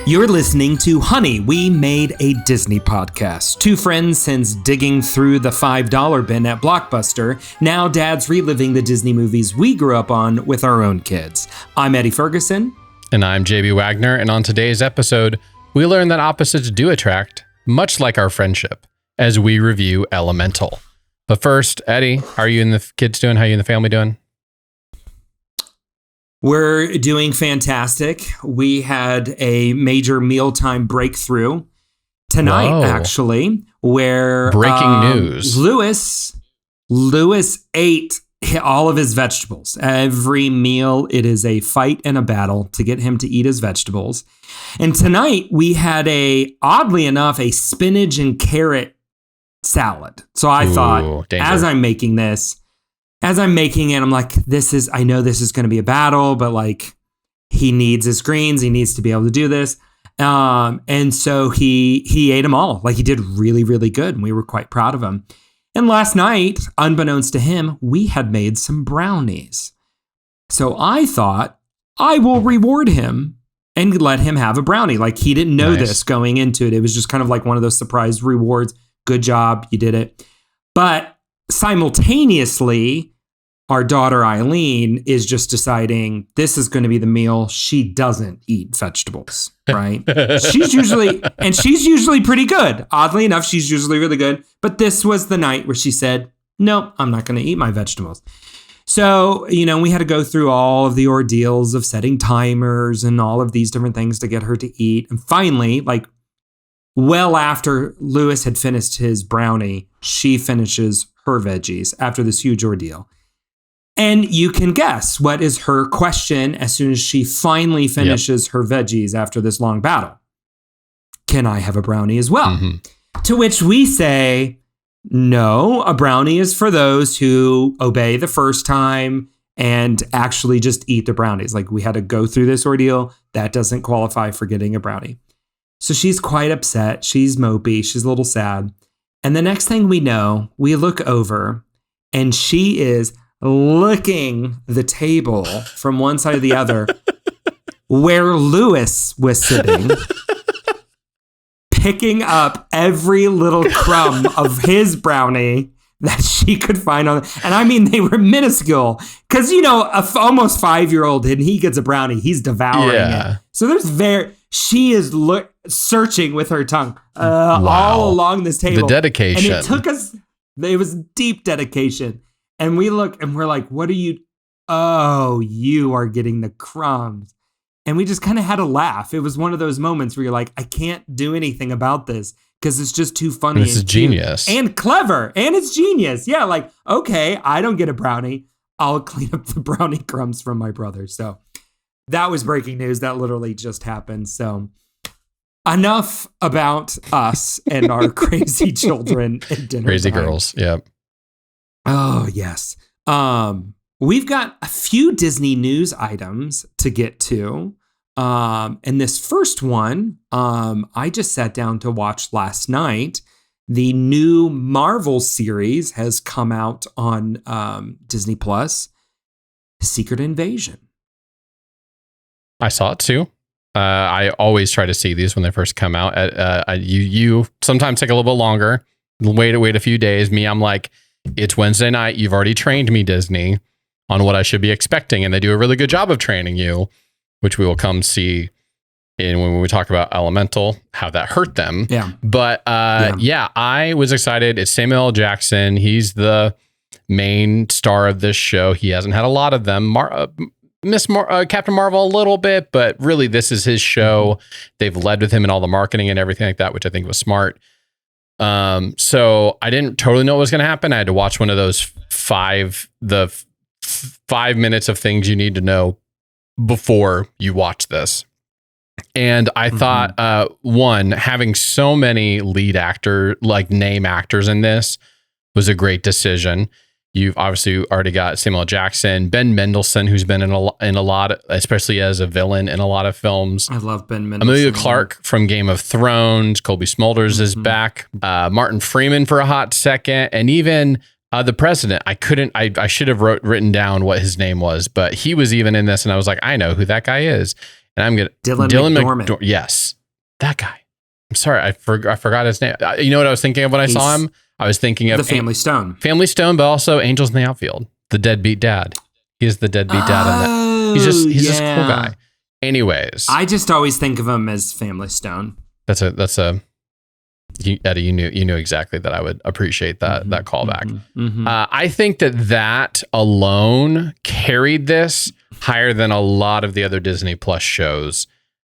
You're listening to Honey, We Made a Disney Podcast. Two friends since digging through the $5 bin at Blockbuster. Now dads reliving the Disney movies we grew up on with our own kids. I'm Eddie Ferguson. And I'm JB Waggoner. And on today's episode, we learn that opposites do attract, much like our friendship, as we review Elemental. But first, Eddie, how are you and the kids doing? How are you and the family doing? We're doing fantastic. We had a major mealtime breakthrough tonight, actually, where breaking news. Lewis ate all of his vegetables. Every meal, it is a fight and a battle to get him to eat his vegetables. And tonight we had oddly enough, a spinach and carrot salad. So I thought, danger. As I'm making it, I'm like, I know this is going to be a battle, but like, he needs his greens. He needs to be able to do this. And so he ate them all. Like, he did really, really good. And we were quite proud of him. And last night, unbeknownst to him, we had made some brownies. So I thought I will reward him and let him have a brownie. Like, he didn't know this going into it. It was just kind of like one of those surprise rewards. Good job. You did it. But simultaneously, our daughter Eileen is just deciding this is going to be the meal. She doesn't eat vegetables, right? She's usually pretty good. Oddly enough, she's usually really good. But this was the night where she said, no, I'm not going to eat my vegetables. So, we had to go through all of the ordeals of setting timers and all of these different things to get her to eat. And finally, like, well after Lewis had finished his brownie, she finishes her veggies after this huge ordeal. And you can guess what is her question as soon as she finally finishes her veggies after this long battle. Can I have a brownie as well? Mm-hmm. To which we say, no, a brownie is for those who obey the first time and actually just eat the brownies. Like, we had to go through this ordeal. That doesn't qualify for getting a brownie. So she's quite upset. She's mopey. She's a little sad. And the next thing we know, we look over and she is licking the table from one side to the other where Lewis was sitting, picking up every little crumb of his brownie that she could find on. And I mean, they were minuscule because, almost 5-year-old and he gets a brownie, he's devouring it. So she is searching with her tongue all along this table. The dedication. And it was deep dedication. And we look and we're like, you are getting the crumbs. And we just kind of had a laugh. It was one of those moments where you're like, I can't do anything about this because it's just too funny. This is genius. And clever. And it's genius. Yeah, like, okay, I don't get a brownie. I'll clean up the brownie crumbs from my brother. So that was breaking news. That literally just happened. So enough about us and our crazy children at dinner Crazy time. Girls. Yep. Oh, yes. We've got a few Disney news items to get to. And this first one, I just sat down to watch last night. The new Marvel series has come out on Disney Plus, Secret Invasion. I saw it too. I always try to see these when they first come out. You sometimes take a little bit longer. Wait a few days. Me, I'm like, it's Wednesday night. You've already trained me, Disney, on what I should be expecting. And they do a really good job of training you, which we will come see when we talk about Elemental, how that hurt them. Yeah. But I was excited. It's Samuel L. Jackson. He's the main star of this show. He hasn't had a lot of them. Captain Marvel a little bit, but really this is his show. They've led with him in all the marketing and everything like that, which I think was smart. So I didn't totally know what was going to happen. I had to watch one of those 5 minutes of things you need to know before you watch this. And I thought, having so many lead name actors in this was a great decision. You've obviously already got Samuel L. Jackson, Ben Mendelsohn, who's been in a lot, especially as a villain in a lot of films. I love Ben Mendelsohn. Amelia Clarke from Game of Thrones. Colby Smulders is back. Martin Freeman for a hot second, and even the president. I should have written down what his name was, but he was even in this, and I was like, I know who that guy is. And I'm gonna Dylan McDormand. Yes, that guy. I'm sorry, I forgot his name. You know what I was thinking of when I saw him? I was thinking of the Family Stone. Family Stone, but also Angels in the Outfield. The deadbeat dad. He's the deadbeat dad in that. He's just a cool guy. Anyways, I just always think of him as Family Stone. Eddie, you knew exactly that I would appreciate that callback. I think that alone carried this higher than a lot of the other Disney Plus shows,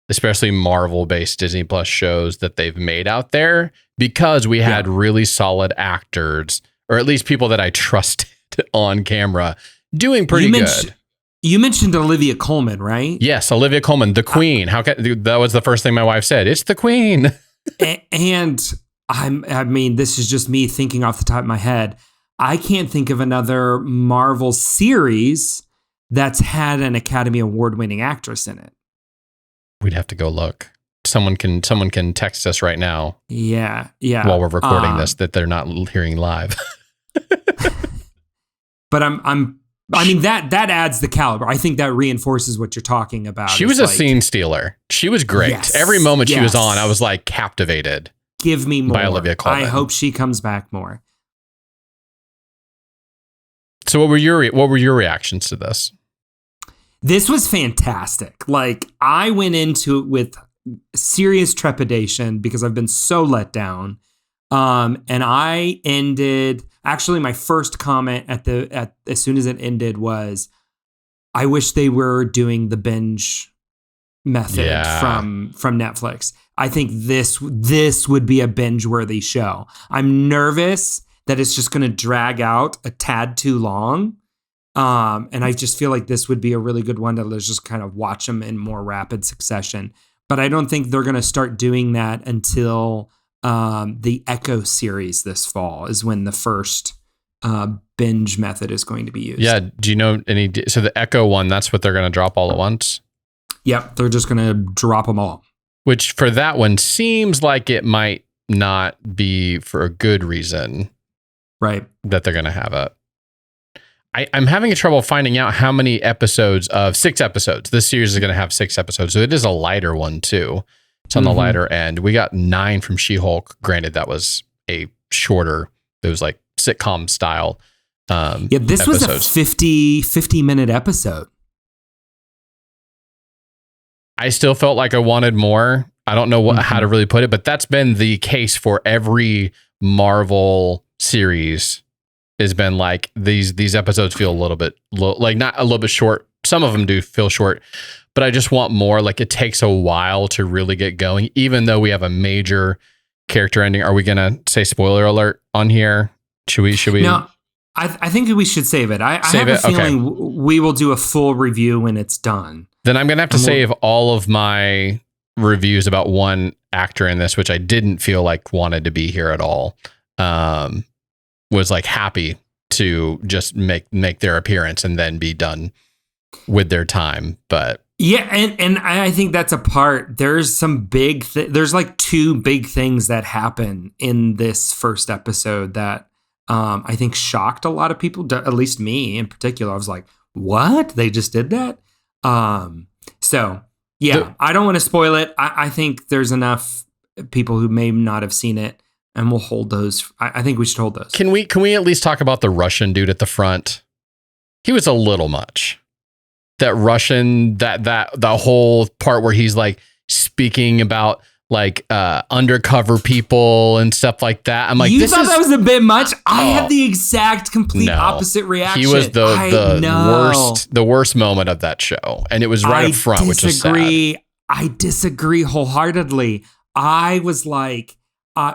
especially Marvel-based Disney Plus shows that they've made out there, because we had really solid actors, or at least people that I trusted on camera, doing pretty good. You mentioned Olivia Colman, right? Yes, Olivia Colman, the Queen. That was the first thing my wife said. It's the Queen. And I mean, this is just me thinking off the top of my head. I can't think of another Marvel series that's had an Academy Award-winning actress in it. We'd have to go look. Someone can text us right now. Yeah. While we're recording this, that they're not hearing live. But I mean, that adds the caliber. I think that reinforces what you're talking about. She was a scene stealer. She was great. Yes, every moment she was on, I was like captivated. Give me more. By Olivia Colman. I hope she comes back more. So what were your reactions to this? This was fantastic. Like, I went into it with serious trepidation because I've been so let down. And I ended, actually my first comment as soon as it ended was, I wish they were doing the binge method from Netflix. I think this would be a binge-worthy show. I'm nervous that it's just going to drag out a tad too long. And I just feel like this would be a really good one to just kind of watch them in more rapid succession. But I don't think they're going to start doing that until the Echo series this fall is when the first binge method is going to be used. Yeah. Do you know any? So the Echo one, that's what they're going to drop all at once? Yep. They're just going to drop them all. Which for that one seems like it might not be for a good reason. Right. That they're going to have it. I'm having trouble finding out how many episodes of 6 episodes. This series is going to have 6 episodes. So it is a lighter one too. It's on the lighter end. We got 9 from She-Hulk. Granted, that was a shorter, it was like sitcom style. This episodes. Was a 50 minute episode. I still felt like I wanted more. I don't know how to really put it, but that's been the case for every Marvel series. Has been like these episodes feel a little bit like not a little bit short. Some of them do feel short, but I just want more. Like it takes a while to really get going, even though we have a major character ending. Are we going to say spoiler alert on here? Should we? No, I think we should save it. I have a feeling we will do a full review when it's done. Then I'm going to have to save all of my reviews about one actor in this, which I didn't feel like wanted to be here at all. Was like happy to just make their appearance and then be done with their time. But yeah, and I think that's a part. There's some there's like 2 big things that happen in this first episode that I think shocked a lot of people, at least me in particular. I was like, what? They just did that? So yeah, I don't want to spoil it. I think there's enough people who may not have seen it. And we'll hold those. I think we should hold those. Can we at least talk about the Russian dude at the front? He was a little much. That Russian, that the whole part where he's like speaking about like undercover people and stuff like that. I'm like, you thought that was a bit much? I had the exact complete opposite reaction. He was the worst moment of that show, and it was right up front, which is sad. I disagree wholeheartedly. I was like.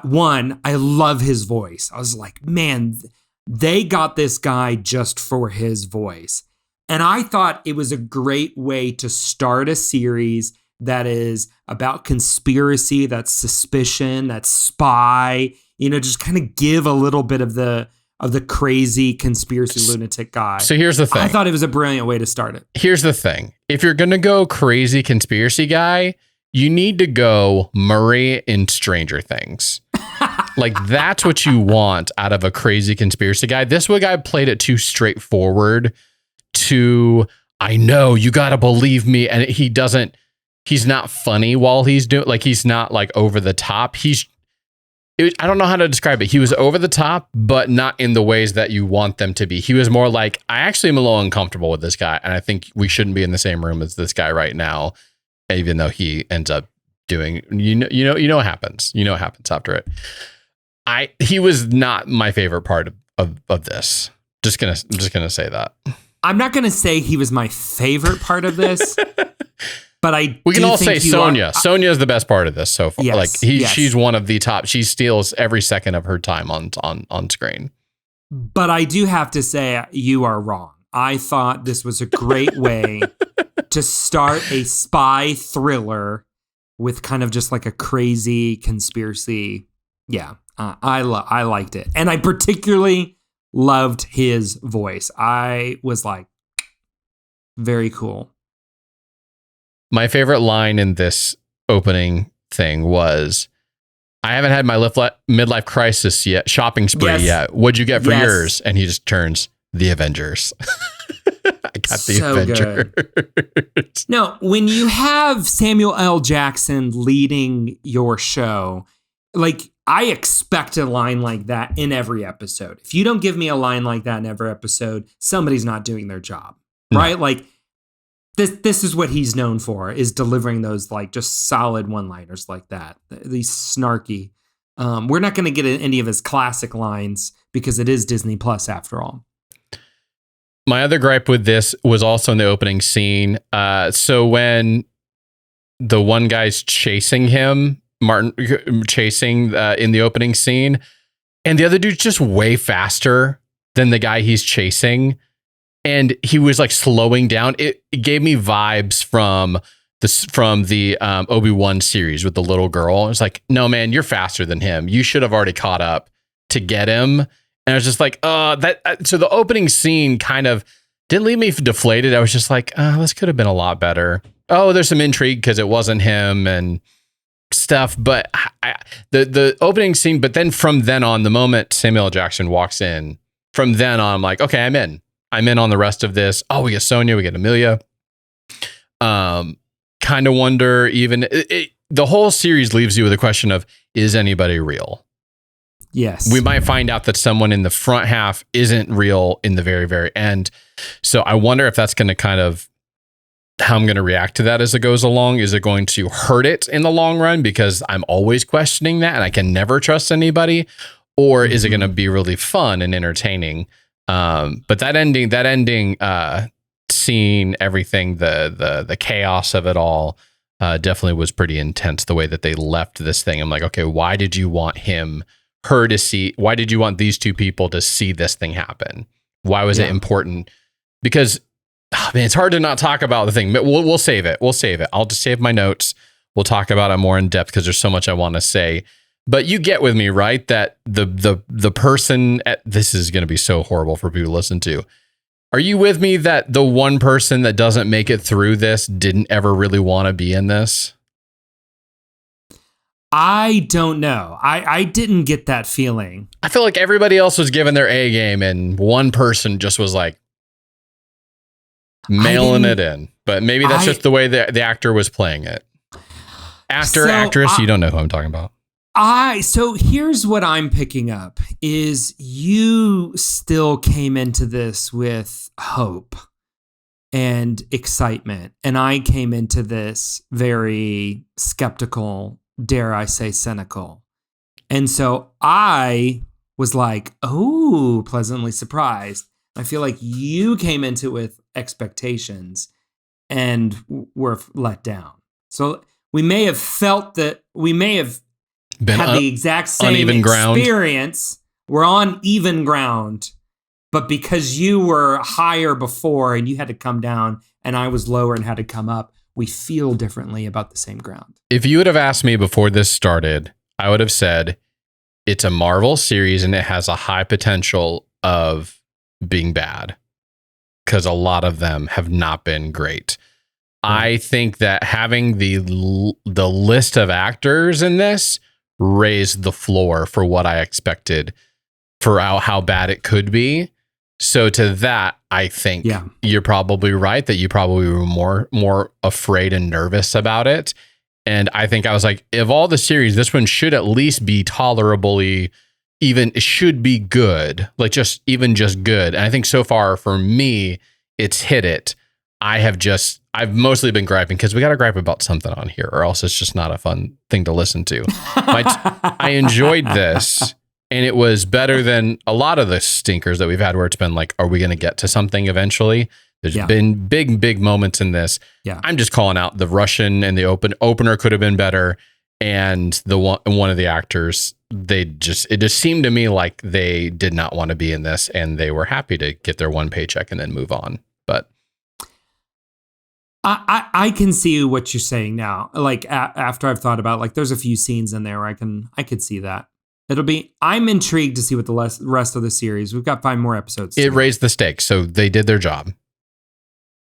One, I love his voice. I was like, man, they got this guy just for his voice. And I thought it was a great way to start a series that is about conspiracy, that's suspicion, that's spy, just kind of give a little bit of the crazy conspiracy lunatic guy. So here's the thing. I thought it was a brilliant way to start it. Here's the thing. If you're going to go crazy conspiracy guy, you need to go Murray in Stranger Things. Like, that's what you want out of a crazy conspiracy guy. This guy played it too straightforward I know, you got to believe me. And he doesn't he's not funny while he's doing, like, he's not like over the top. I don't know how to describe it. He was over the top, but not in the ways that you want them to be. He was more like, I actually am a little uncomfortable with this guy, and I think we shouldn't be in the same room as this guy right now, even though he ends up doing, you know what happens. You know what happens after it. He was not my favorite part of this. I'm just gonna say that. I'm not gonna say he was my favorite part of this. But we can all say Sonia. Sonia is the best part of this so far. Yes, like she's one of the top. She steals every second of her time on screen. But I do have to say you are wrong. I thought this was a great way to start a spy thriller with kind of just like a crazy conspiracy. Yeah, I liked it, and I particularly loved his voice. I was like, very cool. My favorite line in this opening thing was, I haven't had my midlife crisis yet, shopping spree yet. What'd you get for yours? And he just turns, the Avengers. I got the Avengers. No, when you have Samuel L. Jackson leading your show, like, I expect a line like that in every episode. If you don't give me a line like that in every episode, somebody's not doing their job, right? Like, This is what he's known for, is delivering those like just solid one-liners like that. These snarky. We're not going to get any of his classic lines because it is Disney Plus after all. My other gripe with this was also in the opening scene. So when the one guy's chasing him, Martin chasing in the opening scene, and the other dude's just way faster than the guy he's chasing. And he was like slowing down. It gave me vibes from the Obi-Wan series with the little girl. It's like, no, man, you're faster than him. You should have already caught up to get him. And I was just like, so the opening scene kind of didn't leave me deflated. I was just like, this could have been a lot better. Oh, there's some intrigue because it wasn't him and stuff. But the opening scene, but then from then on, the moment Samuel L. Jackson walks in, from then on, I'm like, okay, I'm in on the rest of this. Oh, we get Sonia, we get Amelia. Kind of wonder, even the whole series leaves you with a question of, is anybody real? Yes. We might find out that someone in the front half isn't real in the very, very end. So I wonder if that's going to kind of how I'm going to react to that as it goes along. Is it going to hurt it in the long run because I'm always questioning that and I can never trust anybody? Or is it going to be really fun and entertaining? But that ending scene, everything, the chaos of it all, definitely was pretty intense. The way that they left this thing, I'm like, okay, why did you want why did you want these two people to see this thing happen? Why was it important? Because, it's hard to not talk about the thing, but we'll save it. I'll just save my notes. We'll talk about it more in depth because there's so much I want to say. But you get with me, right? That the person this is going to be so horrible for people to listen to. Are you with me that the one person that doesn't make it through this didn't ever really want to be in this? I don't know. I didn't get that feeling. I feel like everybody else was given their A game and one person just was like mailing it in. But maybe that's just the way the actor was playing it. Actress, you don't know who I'm talking about. So here's what I'm picking up is you still came into this with hope and excitement. And I came into this very skeptical, dare I say cynical. And so I was like, oh, pleasantly surprised. I feel like you came into it with expectations and were let down. So we may have felt that we may have had the exact same experience. We're on even ground, but because you were higher before and you had to come down and I was lower and had to come up, we feel differently about the same ground. If you would have asked me before this started, I would have said it's a Marvel series and it has a high potential of being bad because a lot of them have not been great. I think that having the list of actors in this raised the floor for what I expected for how bad it could be. So to that, I think Yeah. you're probably right that you probably were more afraid and nervous about it. And I think I was like, of all the series, this one should at least be tolerably, even it should be good, like just good. And I think so far for me, it's hit it. I've mostly been griping because we got to gripe about something on here, or else it's just not a fun thing to listen to. I enjoyed this, and it was better than a lot of the stinkers that we've had where it's been like, are we going to get to something eventually? There's been big moments in this. Yeah. I'm just calling out the Russian and the opener could have been better. And the one of the actors, it just seemed to me like they did not want to be in this, and they were happy to get their one paycheck and then move on. But I can see what you're saying now. Like after I've thought about, like, there's a few scenes in there where I could see that. I'm intrigued to see what the rest of the series. We've got 5 more episodes. It raised the stakes, so they did their job,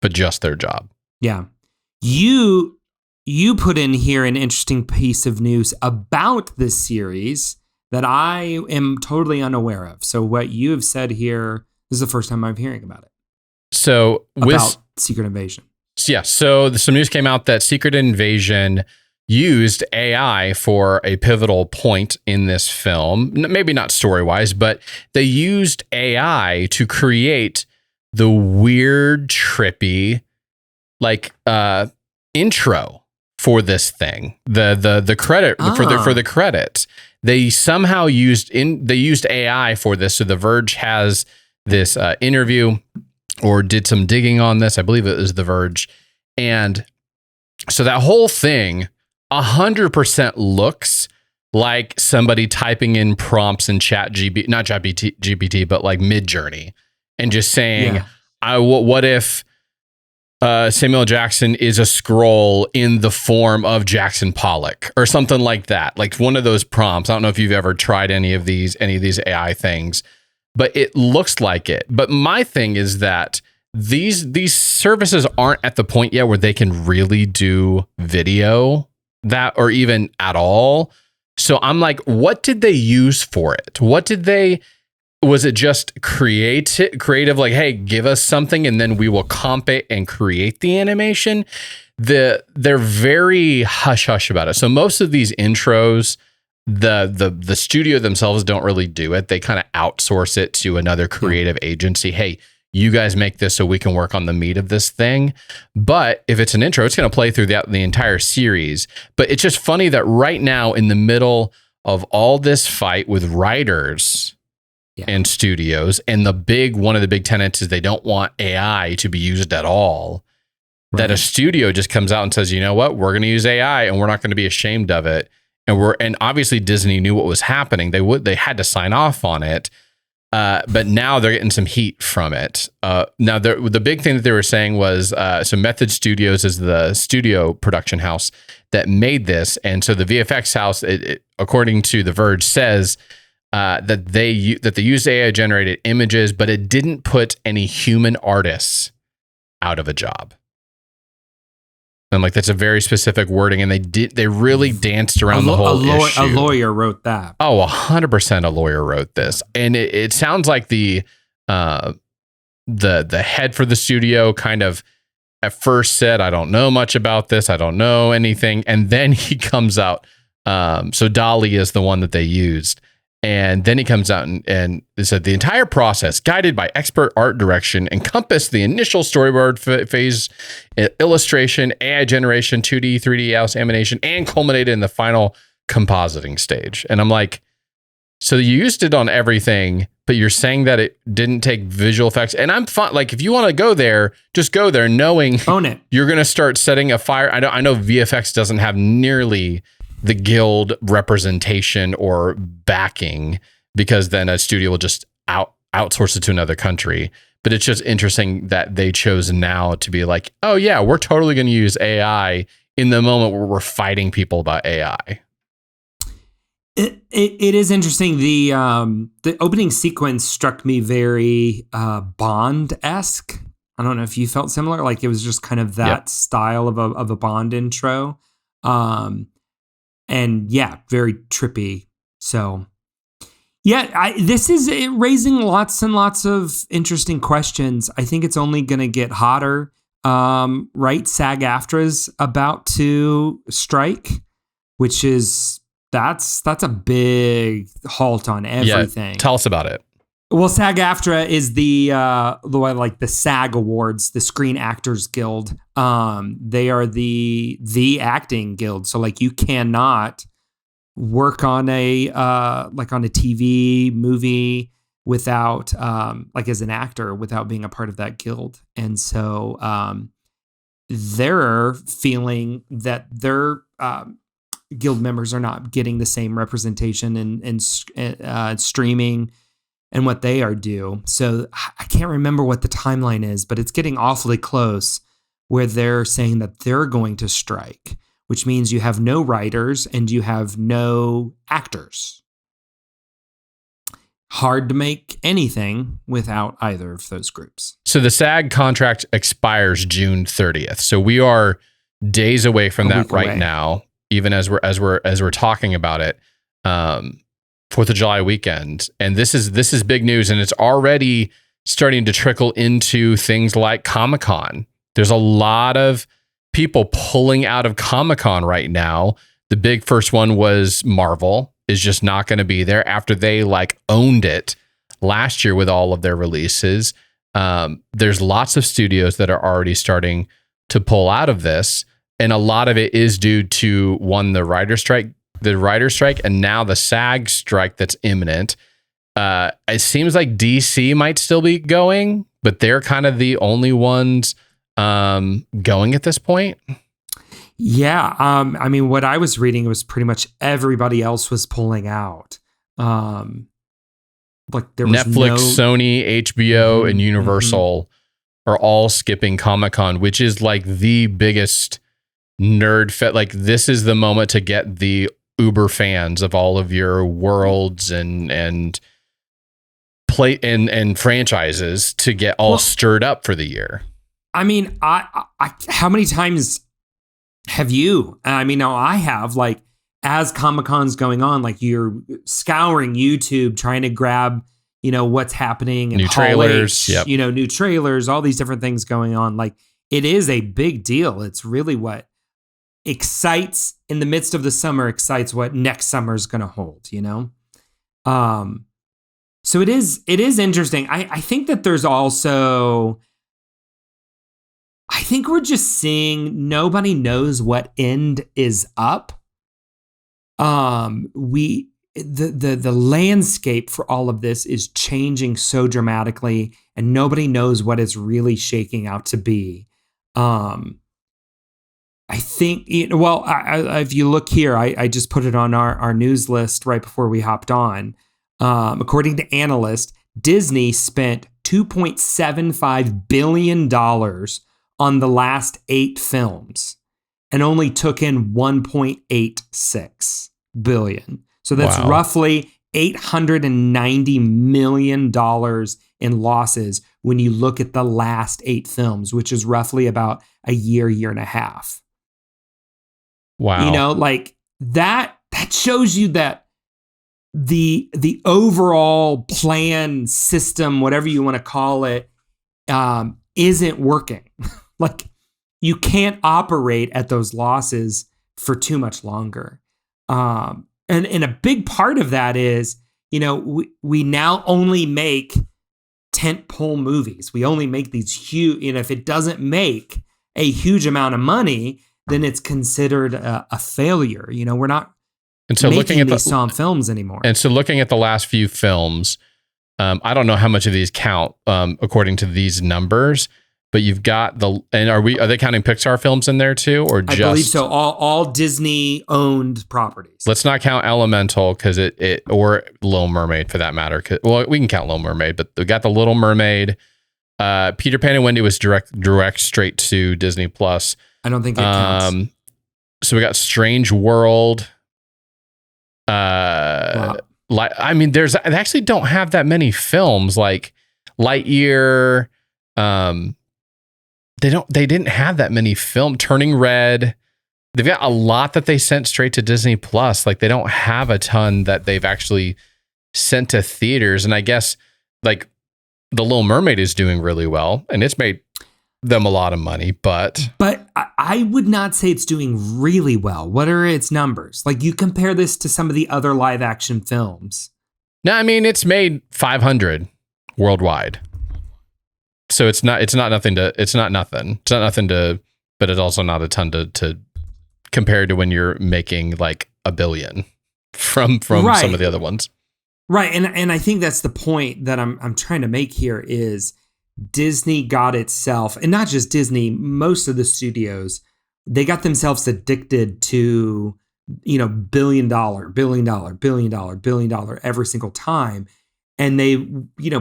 but just their job. Yeah. You put in here an interesting piece of news about this series that I am totally unaware of. So what you have said here, this is the first time I'm hearing about it. So about Secret Invasion. Yeah. So some news came out that Secret Invasion used AI for a pivotal point in this film. Maybe not story-wise, but they used AI to create the weird, trippy, like intro for this thing. The credit for the credits. They somehow used AI for this. So The Verge has this interview, or did some digging on this. I believe it was The Verge. And so that whole thing 100% looks like somebody typing in prompts in not GPT, but like Midjourney, and just saying, what if Samuel Jackson is a scroll in the form of Jackson Pollock or something like that. Like one of those prompts. I don't know if you've ever tried any of these AI things, but it looks like it. But my thing is that these services aren't at the point yet where they can really do video that, or even at all. So I'm like, what did they use for it? Was it just creative? Like, hey, give us something and then we will comp it and create the animation. They're very hush hush about it. So most of these intros, the studio themselves don't really do it. They kind of outsource it to another creative agency. Hey, you guys make this so we can work on the meat of this thing. But if it's an intro, it's going to play through the entire series. But it's just funny that right now, in the middle of all this fight with writers and studios, and one of the big tenets is they don't want AI to be used at all. Right. That a studio just comes out and says, you know what, we're going to use AI and we're not going to be ashamed of it. And obviously Disney knew what was happening. They had to sign off on it. But now they're getting some heat from it. Now the big thing that they were saying was, so Method Studios is the studio production house that made this. And so the VFX house, according to The Verge, says that they used AI generated images, but it didn't put any human artists out of a job. And like, that's a very specific wording. And they really danced around the whole issue. A lawyer wrote that. Oh, 100% a lawyer wrote this. And it sounds like the head for the studio kind of at first said, I don't know much about this. I don't know anything. And then he comes out. So Dolly is the one that they used. And then he comes out and said the entire process, guided by expert art direction, encompassed the initial storyboard phase, illustration, AI generation, 2D, 3D animation, and culminated in the final compositing stage. And I'm like, so you used it on everything, but you're saying that it didn't take visual effects. And I'm fine. Like, if you want to go there, just go there, knowing own it. You're going to start setting a fire. I know VFX doesn't have nearly the guild representation or backing, because then a studio will just outsource it to another country. But it's just interesting that they chose now to be like, oh yeah, we're totally going to use AI in the moment where we're fighting people about AI. It is interesting. The opening sequence struck me very Bond-esque. I don't know if you felt similar. Like, it was just kind of that style of a Bond intro. And yeah, very trippy. So Yeah, this is raising lots and lots of interesting questions. I think it's only going to get hotter. Right? SAG-AFTRA's about to strike, which is that's a big halt on everything. Yeah, tell us about it. Well, SAG-AFTRA is the like the SAG Awards, the Screen Actors Guild. They are the acting guild. So like you cannot work on a TV movie without like as an actor without being a part of that guild. And so they're feeling that their guild members are not getting the same representation in streaming and what they are due. So I can't remember what the timeline is, but it's getting awfully close where they're saying that they're going to strike, which means you have no writers and you have no actors. Hard to make anything without either of those groups. So the SAG contract expires June 30th. So we are days away from that right now, even as we're talking about it. 4th of July weekend. And this is big news, and it's already starting to trickle into things like ComicCon. There's a lot of people pulling out of ComicCon right now. The big first one was Marvel is just not going to be there after they like owned it last year with all of their releases. There's lots of studios that are already starting to pull out of this. And a lot of it is due to one, the writer's strike, and now the SAG strike that's imminent. It seems like DC might still be going, but they're kind of the only ones going at this point. Yeah. I mean, what I was reading was pretty much everybody else was pulling out. Like there was Netflix, Sony, HBO, and Universal are all skipping Comic-Con, which is like the biggest nerd fest. Like this is the moment to get the uber fans of all of your worlds and play and franchises to get all stirred up for the year. I mean, I how many times have you? I mean, now I have, like, as Comic-Con's going on, like you're scouring YouTube trying to grab, what's happening and new trailers, new trailers, all these different things going on. Like it is a big deal. It's really what excites in the midst of the summer, excites what next summer is going to hold, So it is interesting. I think that there's also, I think we're just seeing nobody knows what end is up. The landscape for all of this is changing so dramatically, and nobody knows what it's really shaking out to be. I think, if you look here, I just put it on our news list right before we hopped on. According to analysts, Disney spent $2.75 billion on the last 8 films and only took in $1.86 billion. So that's roughly $890 million in losses when you look at the last 8 films, which is roughly about a year and a half. Wow. Like that shows you that the overall plan system, whatever you want to call it, isn't working. Like you can't operate at those losses for too much longer. And a big part of that is, we now only make tentpole movies. We only make these huge, if it doesn't make a huge amount of money, then it's considered a failure. We're not making these films anymore. And so looking at the last few films, I don't know how much of these count according to these numbers, but you've got are they counting Pixar films in there too, or just? I believe so. All Disney owned properties. Let's not count Elemental because it or Little Mermaid for that matter. Well, we can count Little Mermaid, but we got the Little Mermaid. Peter Pan and Wendy was direct straight to Disney Plus. I don't think it counts. So we got Strange World. Wow. They actually don't have that many films like Lightyear. They didn't have that many films. Turning Red. They've got a lot that they sent straight to Disney Plus. Like they don't have a ton that they've actually sent to theaters. And I guess like The Little Mermaid is doing really well and it's made them a lot of money, but I would not say it's doing really well. What are its numbers? Like, you compare this to some of the other live action films. No, I mean, it's made 500 worldwide. So it's not nothing, but it's also not a ton to compare to when you're making like $1 billion from right. Some of the other ones. Right. And I think that's the point that I'm trying to make here is Disney got itself, and not just Disney, most of the studios, they got themselves addicted to, $1 billion every single time. And they,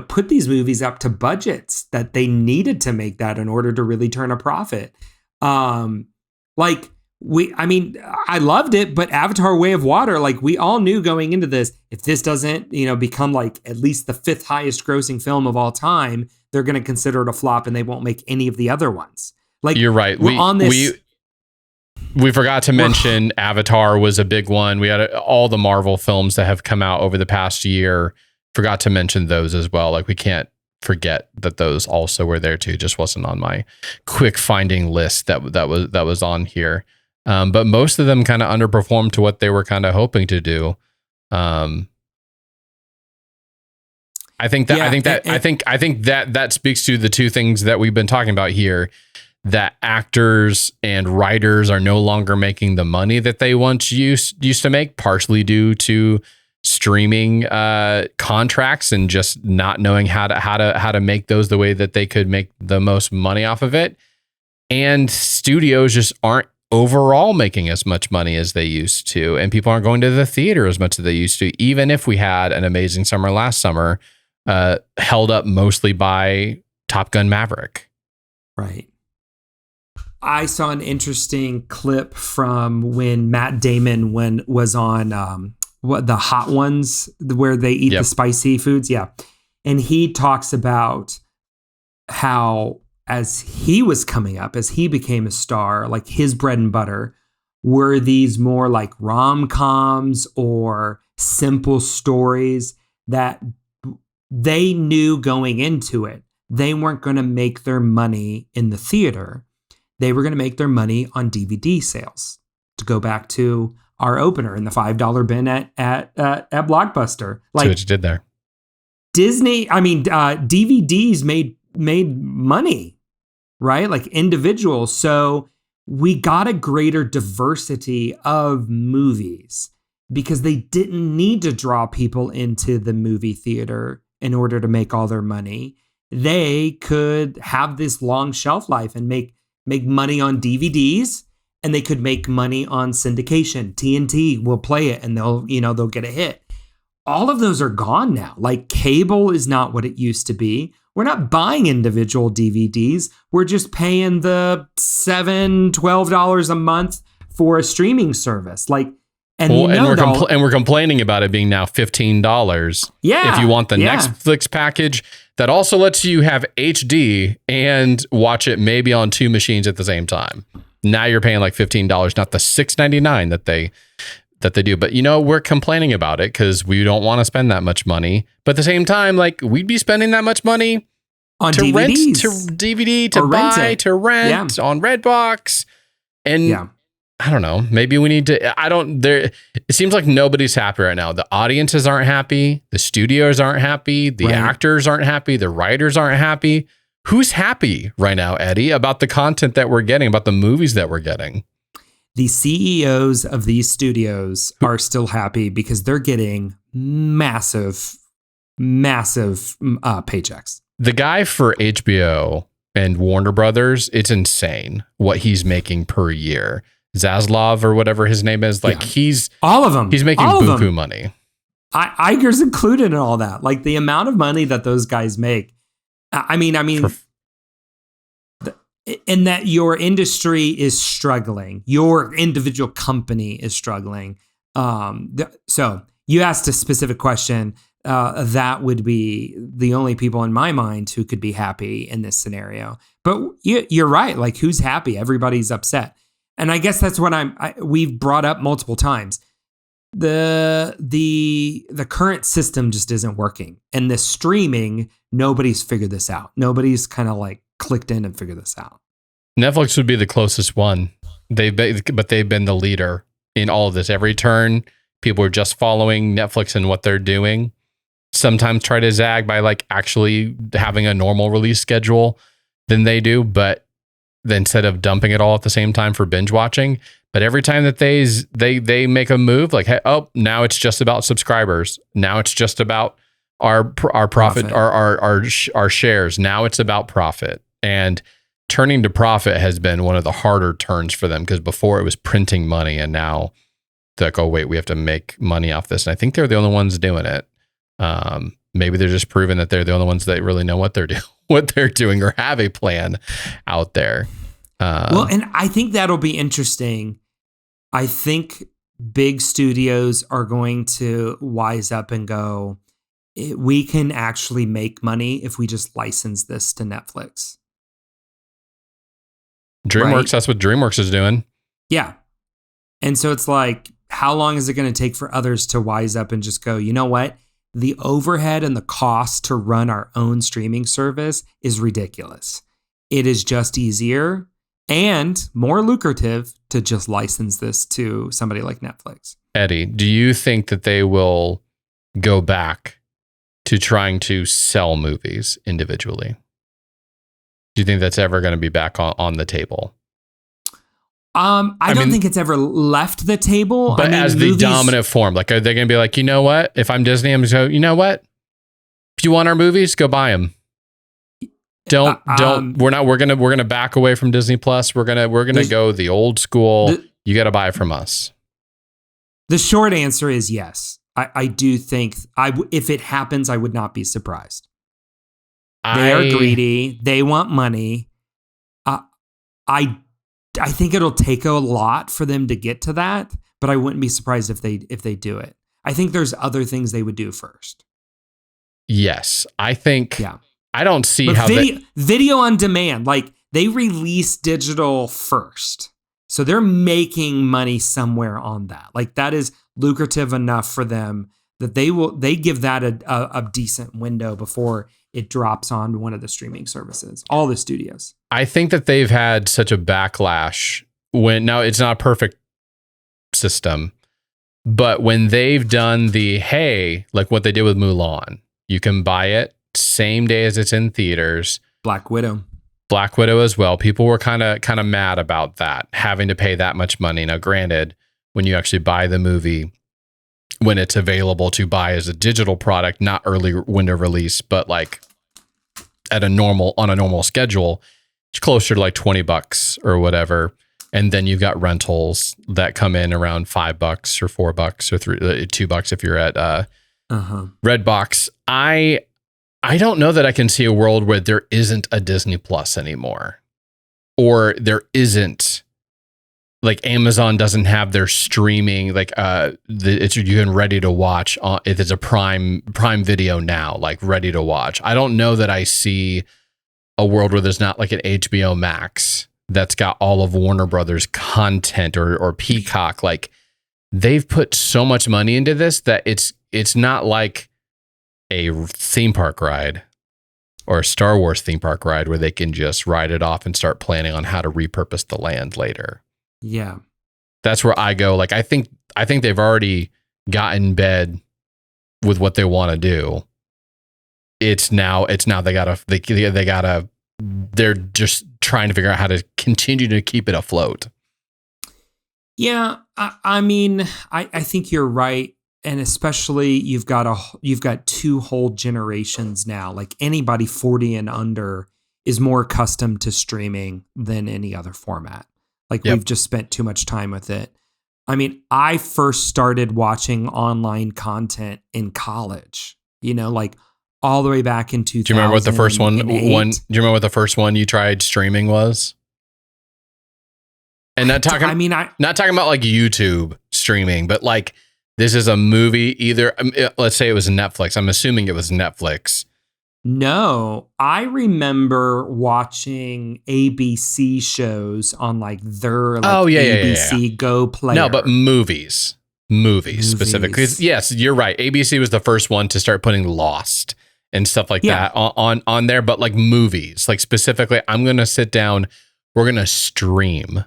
put these movies up to budgets that they needed to make that in order to really turn a profit. I loved it, but Avatar Way of Water, like we all knew going into this, if this doesn't, become like at least the 5th highest grossing film of all time, they're going to consider it a flop and they won't make any of the other ones. Like, you're right. We forgot to mention Avatar was a big one. We had all the Marvel films that have come out over the past year. Forgot to mention those as well. Like, we can't forget that those also were there too. Just wasn't on my quick finding list that was on here. But most of them kind of underperformed to what they were kind of hoping to do. I think that speaks to the two things that we've been talking about here, that actors and writers are no longer making the money that they once used to make, partially due to streaming contracts and just not knowing how to make those the way that they could make the most money off of it. And studios just aren't overall making as much money as they used to, and people aren't going to the theater as much as they used to, even if we had an amazing summer last summer, held up mostly by Top Gun Maverick. Right. I saw an interesting clip from when Matt Damon was on the Hot Ones, where they eat the spicy foods. Yeah. And he talks about how, as he was coming up, as he became a star, like his bread and butter were these more like rom-coms or simple stories that they knew going into it, they weren't going to make their money in the theater. They were going to make their money on DVD sales. To go back to our opener in the $5 bin at Blockbuster. Like, see what you did there. DVDs made money, right? Like individuals. So we got a greater diversity of movies because they didn't need to draw people into the movie theater in order to make all their money. They could have this long shelf life and make money on DVDs, and they could make money on syndication. TNT will play it and they'll get a hit. All of those are gone now. Like, cable is not what it used to be. We're not buying individual DVDs. We're just paying the $12 a month for a streaming service. Like, we're complaining about it being now $15. Yeah. If you want the Netflix package that also lets you have HD and watch it maybe on 2 machines at the same time. Now you're paying like $15, not the $6.99 that they do. But we're complaining about it because we don't want to spend that much money. But at the same time, like, we'd be spending that much money on to DVDs. rent, to DVD, to buy, to rent on Redbox. And I don't know, maybe we need to, it seems like nobody's happy right now. The audiences aren't happy. The studios aren't happy. The actors aren't happy. The writers aren't happy. Who's happy right now, Eddie, about the content that we're getting, about the movies that we're getting? The CEOs of these studios are still happy because they're getting massive paychecks. The guy for HBO and Warner Brothers, it's insane what he's making per year. Zaslav or whatever his name is, like he's all of them. He's making buku money. Iger's included in all that. Like, the amount of money that those guys make. And that your industry is struggling, your individual company is struggling. So you asked a specific question. That would be the only people in my mind who could be happy in this scenario. But you're right. Like, who's happy? Everybody's upset. And I guess that's what we've brought up multiple times. the current system just isn't working. And the streaming, nobody's figured this out. Nobody's kind of like clicked in and figured this out. Netflix would be the closest one. But they've been the leader in all of this. Every turn, people are just following Netflix and what they're doing. Sometimes try to zag by like actually having a normal release schedule than they do, but instead of dumping it all at the same time for binge watching. But every time that they make a move, like, hey, oh, now it's just about subscribers. Now it's just about our profit, our shares. Now it's about profit. And turning to profit has been one of the harder turns for them, because before it was printing money, and now they're like, oh wait, we have to make money off this. And I think they're the only ones doing it. Maybe they're just proving that they're the only ones that really know what they're doing, or have a plan out there. Well, and I think that'll be interesting. I think big studios are going to wise up and go, we can actually make money if we just license this to Netflix. DreamWorks, right? That's what DreamWorks is doing. Yeah. And so it's like, how long is it going to take for others to wise up and just go, you know what? The overhead and the cost to run our own streaming service is ridiculous. It is just easier and more lucrative to just license this to somebody like Netflix. Eddie, do you think that they will go back to trying to sell movies individually? Do you think that's ever going to be back on the table? I don't think it's ever left the table. But as the dominant form, like, are they going to be like, you know what? If I'm Disney, I'm just going to go, you know what? If you want our movies, go buy them. We're going to back away from Disney Plus. We're going to go the old school. You got to buy it from us. The short answer is yes. I do think if it happens, I would not be surprised. They are greedy. They want money. I think it'll take a lot for them to get to that, but I wouldn't be surprised if they do it. I think there's other things they would do first. Yes, I think. Yeah. I don't see but how video on demand, like they release digital first. So they're making money somewhere on that. Like that is lucrative enough for them that they give that a decent window before it drops on one of the streaming services, all the studios. I think that they've had such a backlash now it's not a perfect system, but when they've done like what they did with Mulan, you can buy it same day as it's in theaters. Black Widow as well. People were kind of mad about that, having to pay that much money. Now, granted, when you actually buy the movie, when it's available to buy as a digital product, not early window release, but like on a normal schedule, it's closer to like $20 or whatever. And then you've got rentals that come in around $5 or $4 or $2 if you're at Redbox. I don't know that I can see a world where there isn't a Disney Plus anymore, or there isn't, like, Amazon doesn't have their streaming, like you can ready to watch if it's a Prime Video now, like ready to watch. I don't know that I see a world where there's not like an HBO Max that's got all of Warner Brothers content or Peacock. Like, they've put so much money into this that it's not like a theme park ride or a Star Wars theme park ride where they can just ride it off and start planning on how to repurpose the land later. Yeah. That's where I go. Like, I think they've already got in bed with what they want to do. It's now they're just trying to figure out how to continue to keep it afloat. Yeah. I mean, I think you're right. And especially you've got two whole generations now. Like, anybody 40 and under is more accustomed to streaming than any other format. Like, We've just spent too much time with it. I mean, I first started watching online content in college, like all the way back in 2000. Do you remember what the first one? Do you remember what the first one you tried streaming was? And not talking about like YouTube streaming, but like, this is a movie, let's say it was Netflix. I'm assuming it was Netflix. No, I remember watching ABC shows on like their ABC Go player. No, but movies. Movies specifically. Yes, you're right. ABC was the first one to start putting Lost and stuff like that on there. But like movies, like specifically, I'm going to sit down. We're going to stream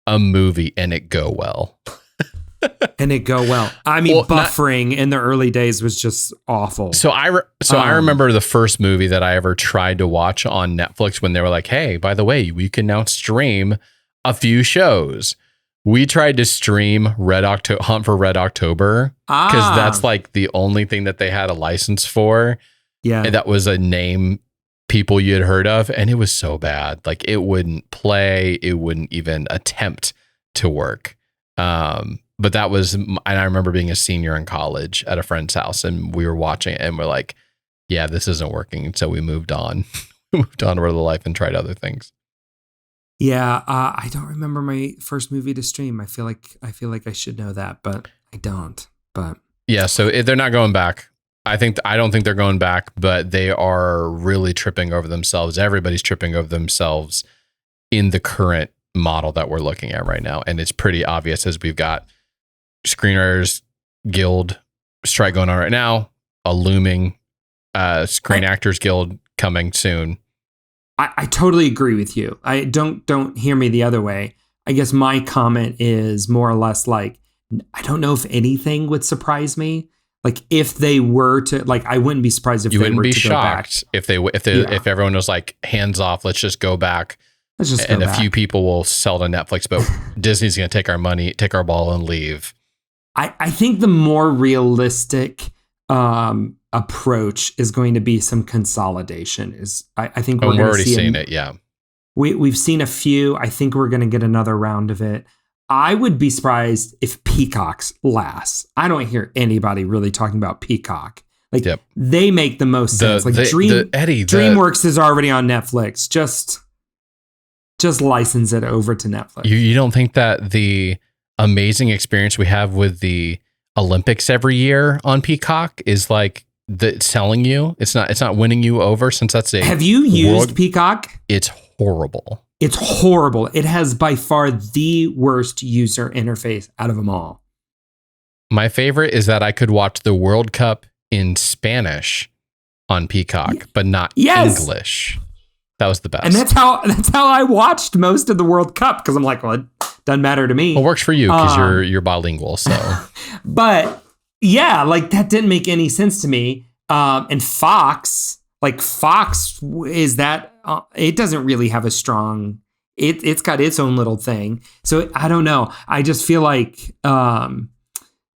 a movie and it go well. I mean, buffering in the early days was just awful. So I remember the first movie that I ever tried to watch on Netflix when they were like, hey, by the way, we can now stream a few shows. We tried to stream Hunt for Red October because that's like the only thing that they had a license for. Yeah. And that was a name people you had heard of. And it was so bad. Like it wouldn't play. It wouldn't even attempt to work. But that was, and I remember being a senior in college at a friend's house and we were watching it and we're like, yeah, this isn't working. And so we moved on. We moved on to other life and tried other things. Yeah, I don't remember my first movie to stream. I feel like I should know that, but I don't. But yeah, so they're not going back. I don't think they're going back, but they are really tripping over themselves. Everybody's tripping over themselves in the current model that we're looking at right now, and it's pretty obvious as we've got Screenwriters Guild strike going on right now, a looming Screen Actors Guild coming soon. I totally agree with you. I don't hear me the other way. I guess my comment is more or less like, I don't know if anything would surprise me. Like if they were to, like, I wouldn't be surprised if you they wouldn't were be to shocked go back. if everyone was like, hands off, let's just go back. And a few people will sell to Netflix, but Disney's going to take our money, take our ball and leave. I think the more realistic approach is going to be some consolidation. I think we're already seeing it. Yeah, we've seen a few. I think we're going to get another round of it. I would be surprised if Peacock's lasts. I don't hear anybody really talking about Peacock. Like they make the most sense. Like DreamWorks is already on Netflix. Just license it over to Netflix. You don't think that the amazing experience we have with the Olympics every year on Peacock is like selling you? It's not winning you over, since that's a. Have you used Peacock? It's horrible. It's horrible. It has by far the worst user interface out of them all. My favorite is that I could watch the World Cup in Spanish on Peacock, but not English. That was the best. And that's how I watched most of the World Cup, because I'm like, well, it doesn't matter to me. Well, it works for you because you're bilingual. So, but yeah, like that didn't make any sense to me. And Fox is that it doesn't really have a strong. It's got its own little thing. So I don't know. I just feel like,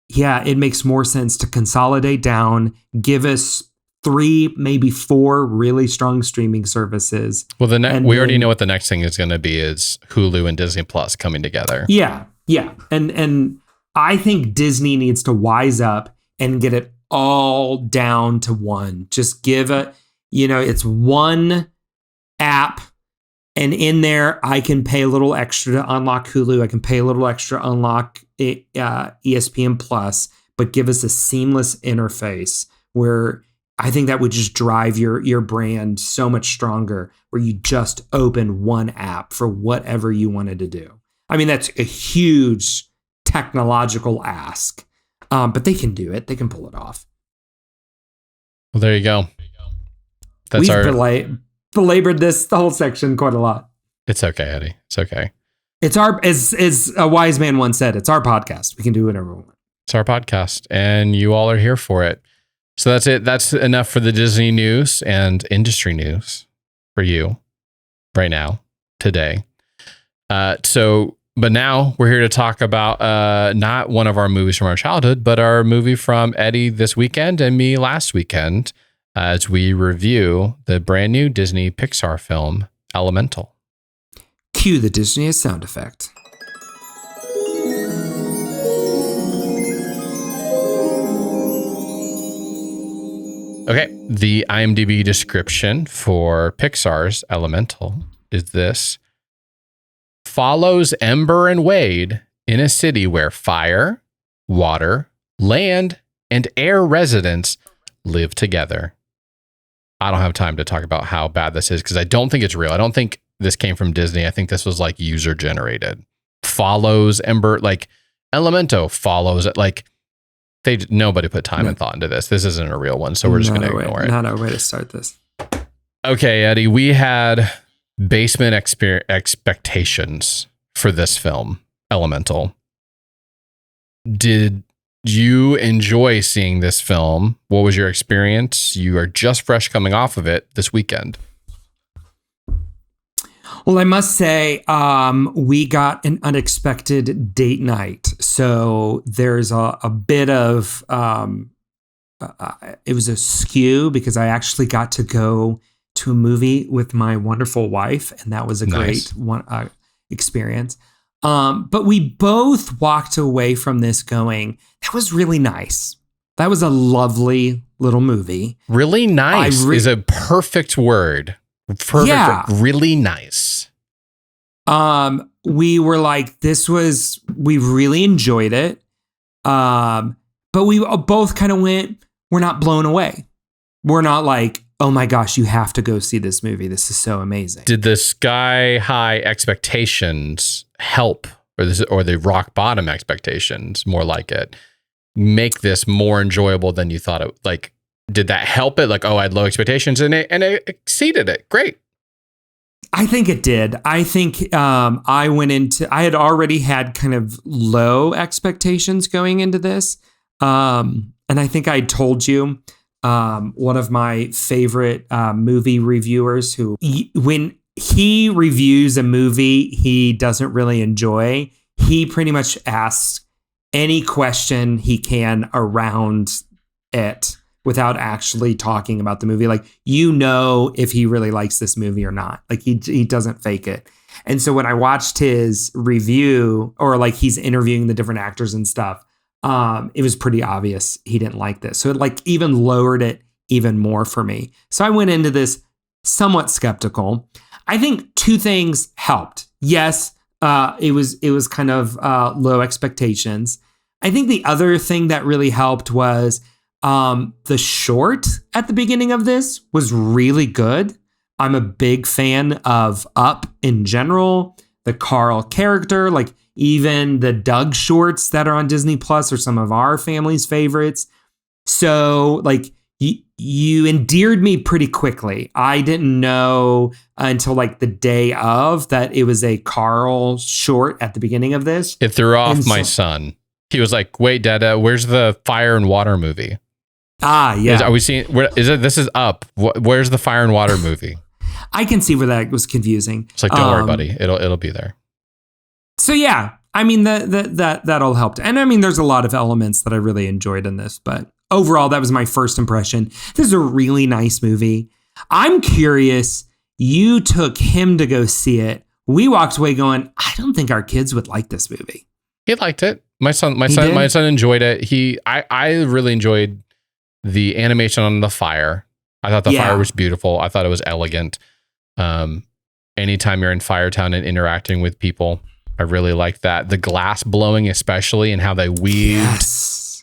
it makes more sense to consolidate down, give us 3, maybe 4 really strong streaming services. Well, we already know what the next thing is going to be is Hulu and Disney Plus coming together. Yeah. And I think Disney needs to wise up and get it all down to one. Just give it's one app, and in there I can pay a little extra to unlock Hulu. I can pay a little extra to unlock ESPN Plus, but give us a seamless interface where I think that would just drive your brand so much stronger, where you just open one app for whatever you wanted to do. I mean, that's a huge technological ask, but they can do it. They can pull it off. Well, there you go. We've belabored the whole section quite a lot. It's okay, Eddie. It's okay. It's as a wise man once said, it's our podcast. We can do whatever we want. It's our podcast, and you all are here for it. So that's it. That's enough for the Disney news and industry news for you right now, today. But now we're here to talk about not one of our movies from our childhood, but our movie from Eddie this weekend and me last weekend, as we review the brand new Disney Pixar film, Elemental. Cue the Disney sound effect. Okay, the IMDb description for Pixar's Elemental is this. Follows Ember and Wade in a city where fire, water, land, and air residents live together. I don't have time to talk about how bad this is because I don't think it's real. I don't think this came from Disney. I think this was like user generated. Follows Ember, like Elemento follows it. Like nobody put time and thought into this. This isn't a real one, so we're just going to ignore it. Not a way to start this. Okay, Eddie, we had basement expectations for this film, Elemental. Did you enjoy seeing this film? What was your experience? You are just fresh coming off of it this weekend. Well, I must say, we got an unexpected date night. So there's a bit of, it was a skew because I actually got to go to a movie with my wonderful wife. And that was a great experience. But we both walked away from this going, that was really nice. That was a lovely little movie. Really nice is a perfect word. Perfect. Yeah. Really nice. We were like, we really enjoyed it. But we both kind of went, we're not blown away. We're not like, oh my gosh, you have to go see this movie. This is so amazing. Did the sky high expectations help, or the rock bottom expectations, more like it, make this more enjoyable than you thought it? Like, did that help it? Like, oh, I had low expectations and it exceeded it. Great. I think it did. I think I had already had kind of low expectations going into this. And I think I told you, one of my favorite movie reviewers when he reviews a movie he doesn't really enjoy, he pretty much asks any question he can around it without actually talking about the movie. Like, if he really likes this movie or not. Like, he doesn't fake it. And so when I watched his review, or like he's interviewing the different actors and stuff, it was pretty obvious he didn't like this. So it like even lowered it even more for me. So I went into this somewhat skeptical. I think two things helped. Yes, it was kind of low expectations. I think the other thing that really helped was the short at the beginning of this was really good. I'm a big fan of Up in general, the Carl character, like even the Doug shorts that are on Disney Plus are some of our family's favorites. So like you endeared me pretty quickly. I didn't know until like the day of that it was a Carl short at the beginning of this. It threw off my son. He was like, wait, Dad, where's the Fire and Water movie? Yeah. Are we seeing? This is Up. Where's the Fire and Water movie? I can see where that was confusing. It's like, don't worry, buddy. It'll be there. So yeah, I mean that all helped, and I mean there's a lot of elements that I really enjoyed in this, but overall that was my first impression. This is a really nice movie. I'm curious. You took him to go see it. We walked away going, I don't think our kids would like this movie. He liked it. My son enjoyed it. I really enjoyed the animation on the fire. I thought the fire was beautiful. I thought it was elegant. Anytime you're in Firetown and interacting with people, I really like that. The glass blowing, especially, and how they weaved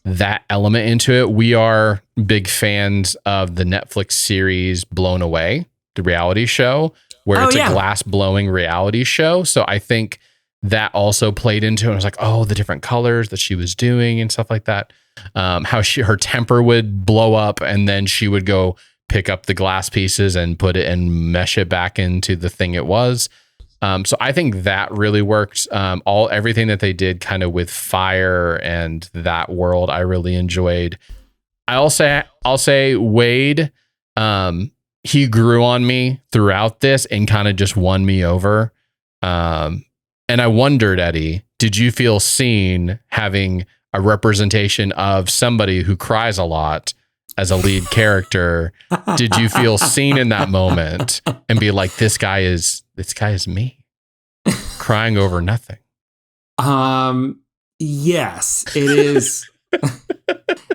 that element into it. We are big fans of the Netflix series Blown Away, the reality show, where it's a glass blowing reality show. So I think that also played into it. I was like, oh, the different colors that she was doing and stuff like that. How her temper would blow up and then she would go pick up the glass pieces and put it and mesh it back into the thing it was. So I think that really worked. Everything that they did kind of with fire and that world, I really enjoyed. I'll say Wade, he grew on me throughout this and kind of just won me over. And I wondered, Eddie, did you feel seen having a representation of somebody who cries a lot as a lead character? Did you feel seen in that moment and be like, this guy is me crying over nothing? Yes, it is.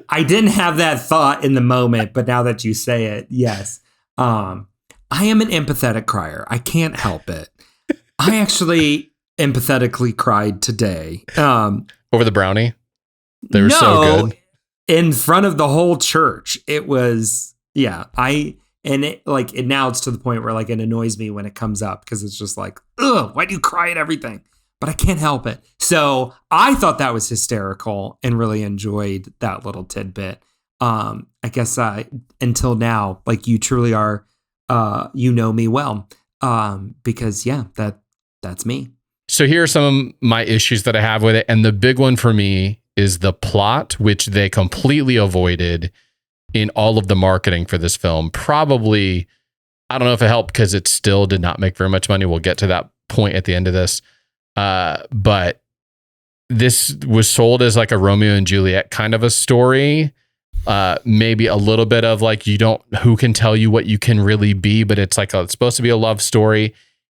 I didn't have that thought in the moment, but now that you say it, yes. I am an empathetic crier. I can't help it. I actually empathetically cried today. Over the brownie? They were so good. In front of the whole church. It was, now it's to the point where like it annoys me when it comes up because it's just like, ugh, why do you cry at everything? But I can't help it. So I thought that was hysterical and really enjoyed that little tidbit. I guess until now, like you truly are, you know me well, because that's me. So here are some of my issues that I have with it. And the big one for me is the plot, which they completely avoided in all of the marketing for this film. Probably, I don't know if it helped because it still did not make very much money. We'll get to that point at the end of this. But this was sold as like a Romeo and Juliet kind of a story. Maybe a little bit of like, who can tell you what you can really be, but it's like, it's supposed to be a love story.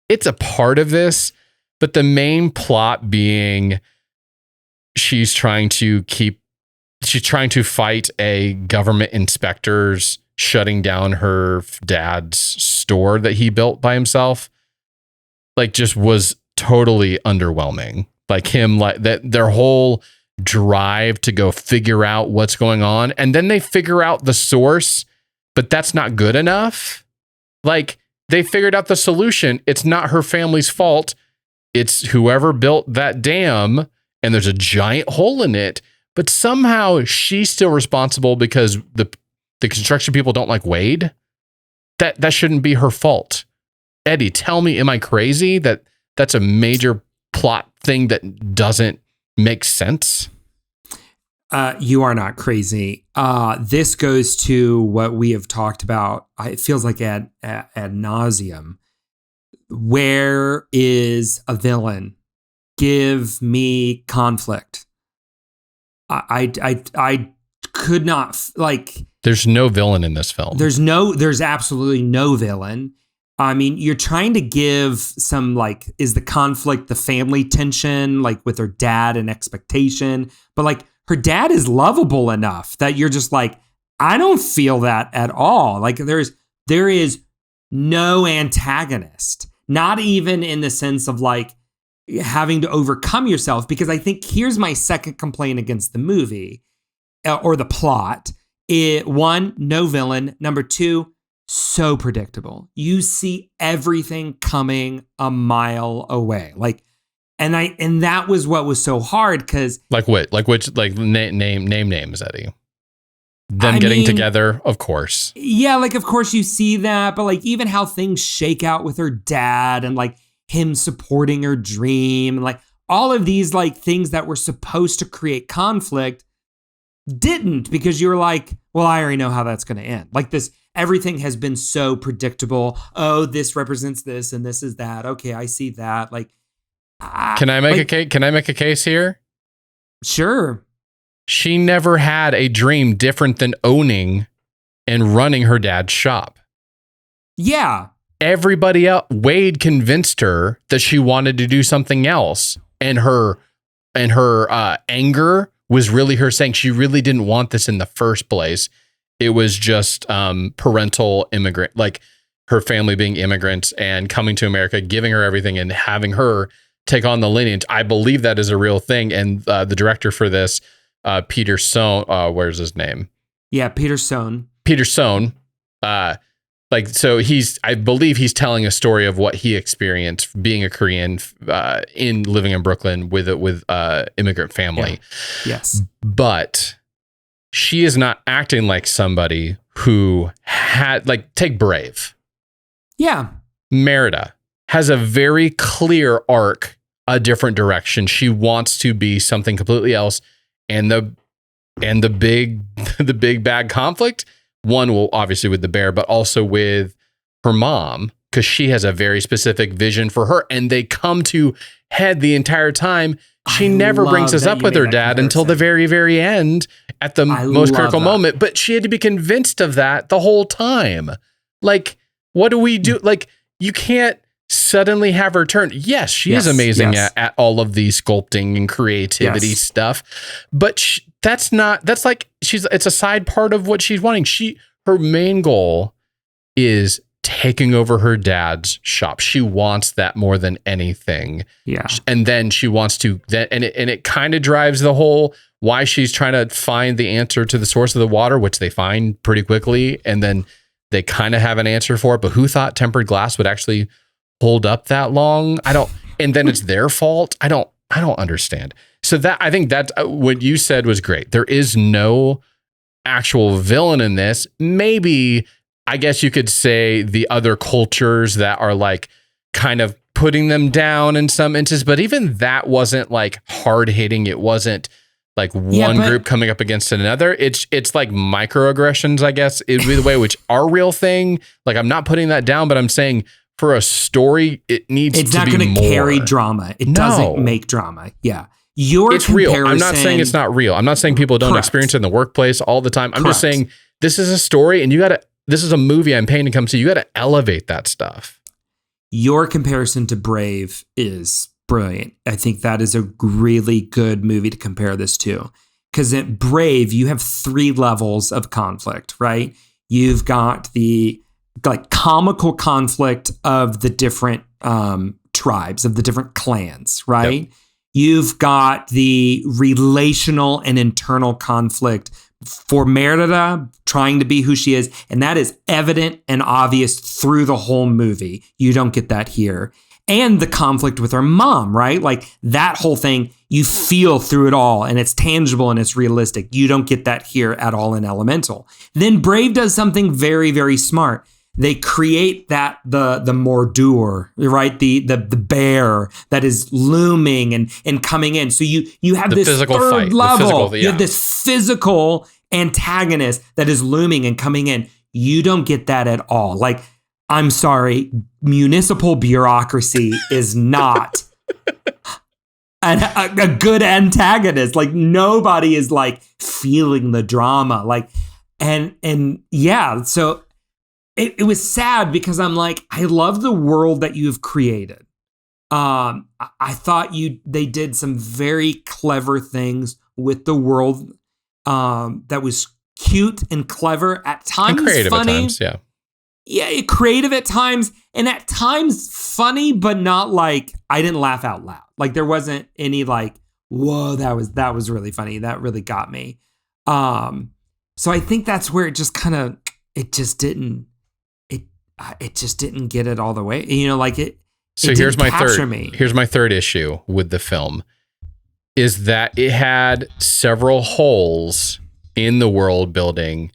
It's a part of this, but the main plot being she's trying to fight a government inspector's shutting down her dad's store that he built by himself. Like just was totally underwhelming. Like him, like that, their whole drive to go figure out what's going on. And then they figure out the source, but that's not good enough. Like they figured out the solution. It's not her family's fault. It's whoever built that dam and there's a giant hole in it, but somehow she's still responsible because the construction people don't like Wade. That shouldn't be her fault. Eddie, tell me, am I crazy that that's a major plot thing that doesn't make sense? You are not crazy. This goes to what we have talked about. It feels like ad nauseum. Where is a villain? Give me conflict. I could not like. There's no villain in this film. There's absolutely no villain. I mean, you're trying to give some like, is the conflict the family tension, like with her dad and expectation, but like her dad is lovable enough that you're just like, I don't feel that at all. Like there is no antagonist, not even in the sense of like having to overcome yourself, because I think here's my second complaint against the movie or the plot. One, no villain. Number two, so predictable. You see everything coming a mile away. Like, and that was what was so hard because name names, Eddie. Them getting together, of course. Yeah, like of course you see that, but like even how things shake out with her dad and like him supporting her dream, and like all of these like things that were supposed to create conflict didn't, because you were like, well, I already know how that's going to end. Like this, everything has been so predictable. Oh, this represents this and this is that. Okay, I see that. Like, can I make a case? Can I make a case here? Sure. She never had a dream different than owning and running her dad's shop. Yeah. Everybody else, Wade convinced her that she wanted to do something else, and her anger was really her saying she really didn't want this in the first place. It was just parental immigrant, like her family being immigrants and coming to America, giving her everything and having her take on the lineage. I believe that is a real thing. And the director for this, Peter Sohn, where's his name? Yeah, Peter Sohn. I believe he's telling a story of what he experienced being a Korean living in Brooklyn with immigrant family. Yeah. Yes. But she is not acting like somebody who had, like, take Brave. Yeah. Merida has a very clear arc, a different direction. She wants to be something completely else. And the big bad conflict, one will obviously with the bear, but also with her mom, because she has a very specific vision for her, and they come to head the entire time. She never brings us up with her dad until the very, very end at the most critical moment. But she had to be convinced of that the whole time. Like, what do we do? Like, you can't suddenly have her turn. Yes, she is amazing at all of the sculpting and creativity stuff, but it's a side part of what she's wanting. Her main goal is taking over her dad's shop. She wants that more than anything. Yeah. And then she wants to, and it kind of drives the whole why she's trying to find the answer to the source of the water, which they find pretty quickly. And then they kind of have an answer for it, but who thought tempered glass would actually hold up that long? And then it's their fault. I don't understand. So that I think that what you said was great. There is no actual villain in this. Maybe I guess you could say the other cultures that are like kind of putting them down in some instances, but even that wasn't like hard hitting. It wasn't like one group coming up against another. It's like microaggressions, I guess, is the way, which are real thing. Like I'm not putting that down, but I'm saying for a story, it needs to be more. It's not going to carry drama. It doesn't make drama. Yeah. It's real. I'm not saying it's not real. I'm not saying people don't experience it in the workplace all the time. I'm just saying this is a story and this is a movie I'm paying to come see. You got to elevate that stuff. Your comparison to Brave is brilliant. I think that is a really good movie to compare this to. Because at Brave, you have 3 levels of conflict, right? You've got the like comical conflict of the different tribes, of the different clans, right? Yep. You've got the relational and internal conflict for Merida trying to be who she is. And that is evident and obvious through the whole movie. You don't get that here. And the conflict with her mom, right? Like that whole thing, you feel through it all and it's tangible and it's realistic. You don't get that here at all in Elemental. Then Brave does something very, very smart. They create that the Mordur, right? The bear that is looming and coming in. So you have this third fight, level. You have this physical antagonist that is looming and coming in. You don't get that at all. Like, I'm sorry, municipal bureaucracy is not a good antagonist. Like nobody is like feeling the drama. Like, and yeah, so. It was sad because I'm like, I love the world that you've created. I thought they did some very clever things with the world that was cute and clever at times, and creative funny. At times, yeah. Yeah, creative at times, and at times funny, but not like I didn't laugh out loud. Like there wasn't any like, whoa, that was really funny. That really got me. So I think that's where it just just didn't get it all the way. You know, like it. So here's my third issue with the film is that it had several holes in the world building.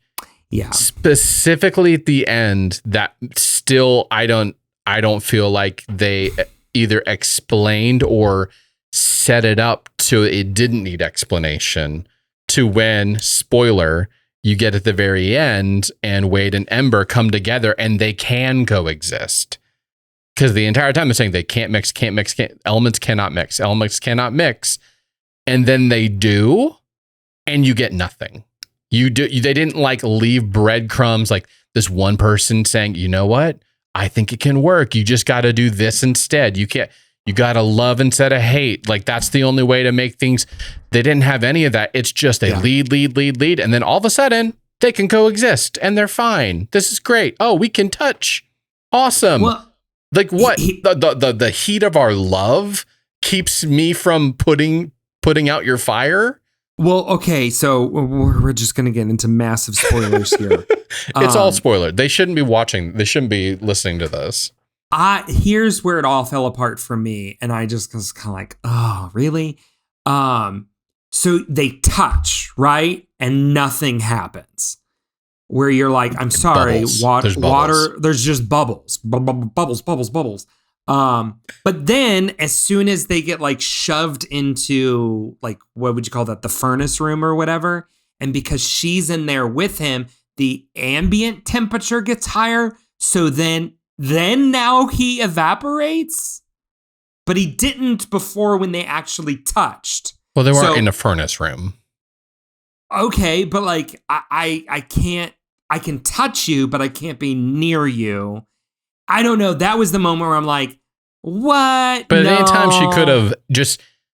Yeah. Specifically at the end that still I don't feel like they either explained or set it up so it didn't need explanation to when, spoiler, you get at the very end and Wade and Ember come together and they can coexist. Because the entire time they're saying they can't mix, elements cannot mix. And then they do, and you get nothing. They didn't like leave breadcrumbs like this one person saying, you know what? I think it can work. You just got to do this instead. You got to love instead of hate. Like that's the only way to make things. They didn't have any of that. It's just they lead. And then all of a sudden they can coexist and they're fine. This is great. Oh, we can touch. Awesome. Well, like what? The heat of our love keeps me from putting out your fire. Well, okay. So we're just going to get into massive spoilers here. It's all spoiler. They shouldn't be watching. They shouldn't be listening to this. Here's where it all fell apart for me. And I just was kind of like, oh, really? So they touch, right? And nothing happens. Where you're like, I'm sorry, water, there's just bubbles. Bubbles. But then as soon as they get like shoved into like, what would you call that? The furnace room or whatever. And because she's in there with him, the ambient temperature gets higher. So then now he evaporates, but he didn't before when they actually touched. Well, they weren't in a furnace room. Okay, but like I can touch you, but I can't be near you. I don't know. That was the moment where I'm like, what? But at any time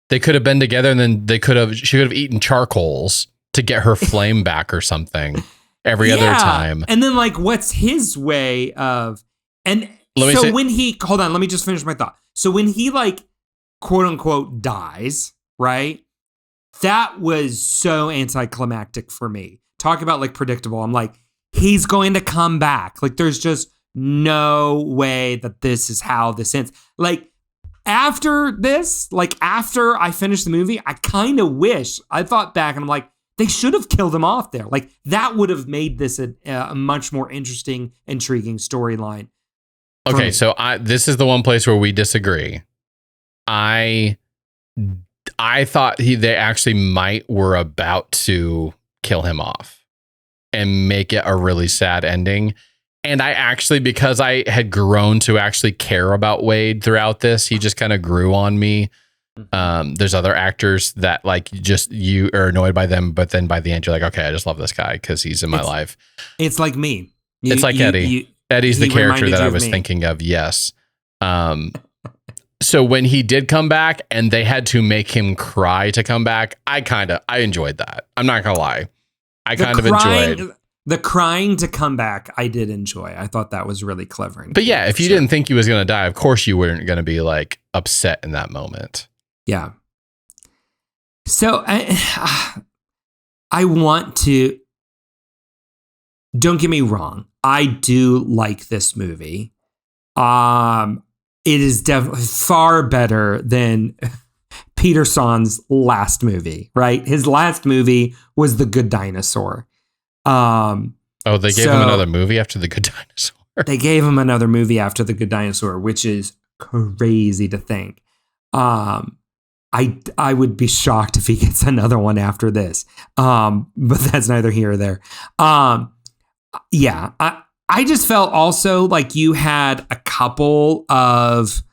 they could have been together and then she could have eaten charcoals to get her flame back or something every other time. And then like, what's his way of, and hold on, let me just finish my thought. So when he like, quote unquote, dies, right? That was so anticlimactic for me. Talk about like predictable. I'm like, he's going to come back. Like there's just no way that this is how this ends. Like after this, like after I finished the movie, I kind of wish, I thought back and I'm like, they should have killed him off there. Like that would have made this a much more interesting, intriguing storyline. Okay, so this is the one place where we disagree. I thought they actually were about to kill him off and make it a really sad ending. And I actually, because I had grown to actually care about Wade throughout this, he just kind of grew on me. There's other actors that like you are annoyed by them, but then by the end you're like, okay, I just love this guy because he's in my life. It's like me. It's like Eddie. Eddie's the character that I was thinking of. Yes. So when he did come back and they had to make him cry to come back, I enjoyed that. I'm not gonna lie. I kind of enjoyed the crying to come back. I did enjoy. I thought that was really clever. But yeah, if you didn't think he was going to die, of course you weren't going to be like upset in that moment. Yeah. So I want to, don't get me wrong. I do like this movie. It is definitely far better than Peterson's last movie, right? His last movie was The Good Dinosaur. They gave him another movie after The Good Dinosaur. They gave him another movie after The Good Dinosaur, which is crazy to think. I would be shocked if he gets another one after this. But that's neither here or there. Yeah, I just felt also like you had a couple of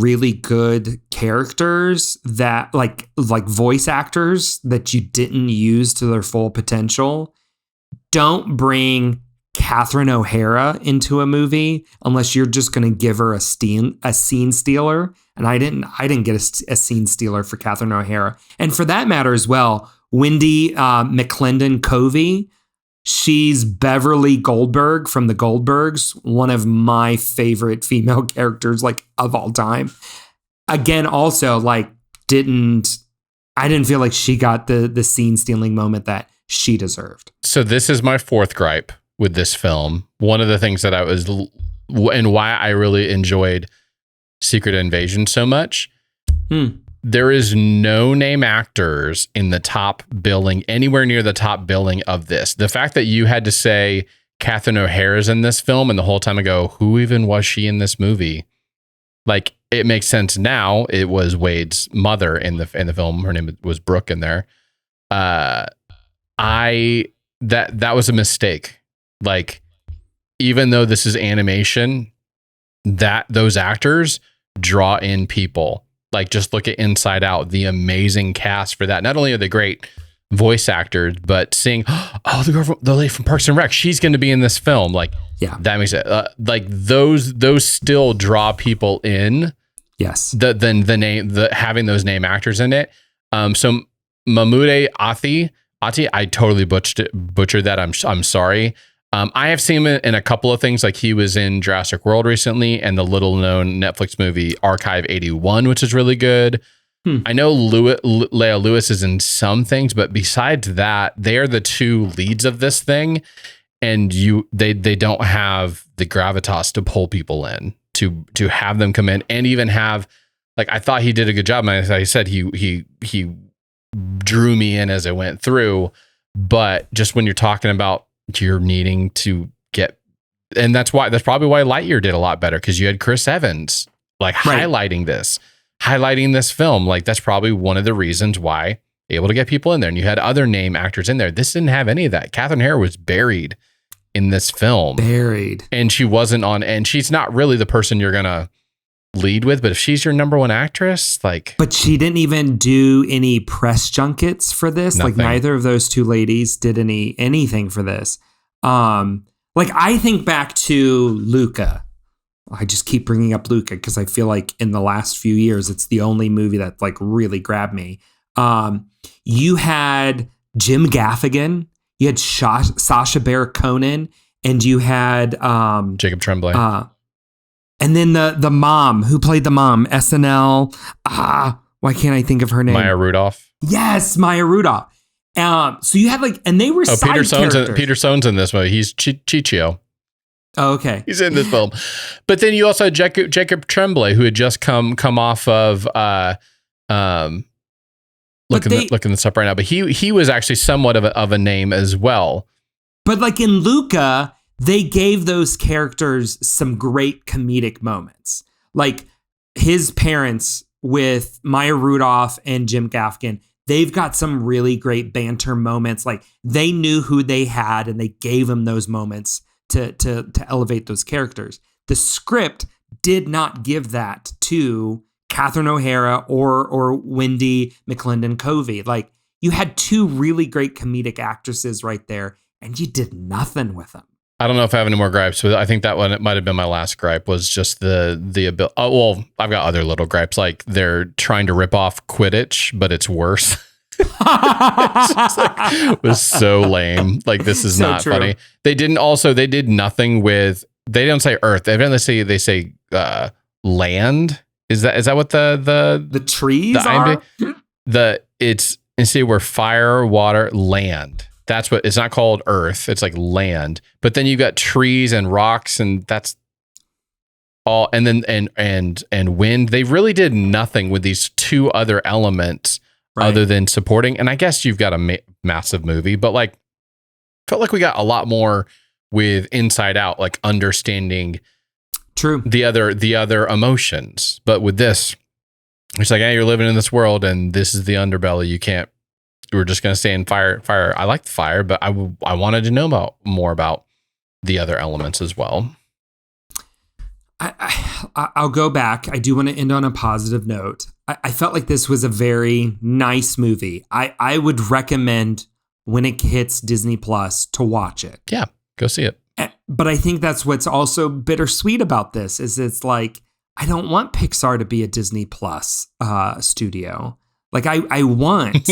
really good characters that like voice actors that you didn't use to their full potential. Don't bring Catherine O'Hara into a movie unless you're just going to give her a scene stealer. And I didn't get a scene stealer for Catherine O'Hara. And for that matter as well, Wendy McClendon Covey, she's Beverly Goldberg from the Goldbergs, one of my favorite female characters like of all time. Again, also like I didn't feel like she got the scene stealing moment that she deserved. So this is my fourth gripe with this film. One of the things that and why I really enjoyed Secret Invasion so much. There is no name actors in the top billing, anywhere near the top billing of this. The fact that you had to say Catherine O'Hara's in this film and the whole time ago, who even was she in this movie? Like, it makes sense now. It was Wade's mother in the film. Her name was Brooke in there. That was a mistake. Like, even though this is animation, those actors draw in people. Like, just look at Inside Out, the amazing cast for that. Not only are they great voice actors, but seeing, the lady from Parks and Rec, she's going to be in this film. Like, yeah, that makes it like those still draw people in. Yes. Having those name actors in it. So Mahmoud Athi, I totally butchered that. I'm sorry. I have seen him in a couple of things, like he was in Jurassic World recently and the little known Netflix movie Archive 81, which is really good. I know Leah Lewis is in some things, but besides that, they are the two leads of this thing. And they don't have the gravitas to pull people in, to have them come in and even have, like, I thought he did a good job. And as I said, he drew me in as it went through, but just when you're talking about you're needing to get, and that's probably why Lightyear did a lot better, because you had Chris Evans highlighting this film. Like, that's probably one of the reasons why able to get people in there. And you had other name actors in there. This didn't have any of that. Catherine O'Hara was buried in this film. And she wasn't on, and she's not really the person you're gonna lead with, but if she's your number one actress, like. But she didn't even do any press junkets for this. Nothing. Like, neither of those two ladies did anything for this. Like, I think back to Luca. I just keep bringing up Luca because I feel like in the last few years, it's the only movie that like really grabbed me. You had Jim Gaffigan, you had Sacha Baron Cohen, and you had Jacob Tremblay. And then the mom, who played the mom, SNL. Why can't I think of her name? Maya Rudolph. Yes, Maya Rudolph. So you had like, and they were side characters. Peter Sohn's in this movie. He's Chichio. Oh, okay. He's in this film. But then you also had Jacob Tremblay, who had just come off of looking this up right now. But he was actually somewhat of a name as well. But like in Luca, they gave those characters some great comedic moments. Like his parents with Maya Rudolph and Jim Gaffigan, they've got some really great banter moments. Like they knew who they had and they gave them those moments to elevate those characters. The script did not give that to Catherine O'Hara or Wendy McClendon Covey. Like you had two really great comedic actresses right there, and you did nothing with them. I don't know if I have any more gripes, but I think that one, it might have been my last gripe, was just the ability. Oh, well, I've got other little gripes, like they're trying to rip off Quidditch, but it's worse. It's just like, it was so lame. Like, this is so not true. Funny. They did nothing with, they don't say Earth. They say land. Is that what the trees are? It's, and see, we're fire, water, land. That's what, it's not called Earth. It's like land. But then you've got trees and rocks, and that's all. And then and wind. They really did nothing with these two other elements, right, other than supporting. And I guess you've got a massive movie, but like, felt like we got a lot more with Inside Out, like understanding the other emotions. But with this, it's like, hey, you're living in this world, and this is the underbelly. You can't. We're just going to stay in fire. I like the fire, but I wanted to know more about the other elements as well. I'll go back. I do want to end on a positive note. I felt like this was a very nice movie. I would recommend when it hits Disney Plus to watch it. Yeah, go see it. But I think that's what's also bittersweet about this is it's like, I don't want Pixar to be a Disney Plus studio. Like I want,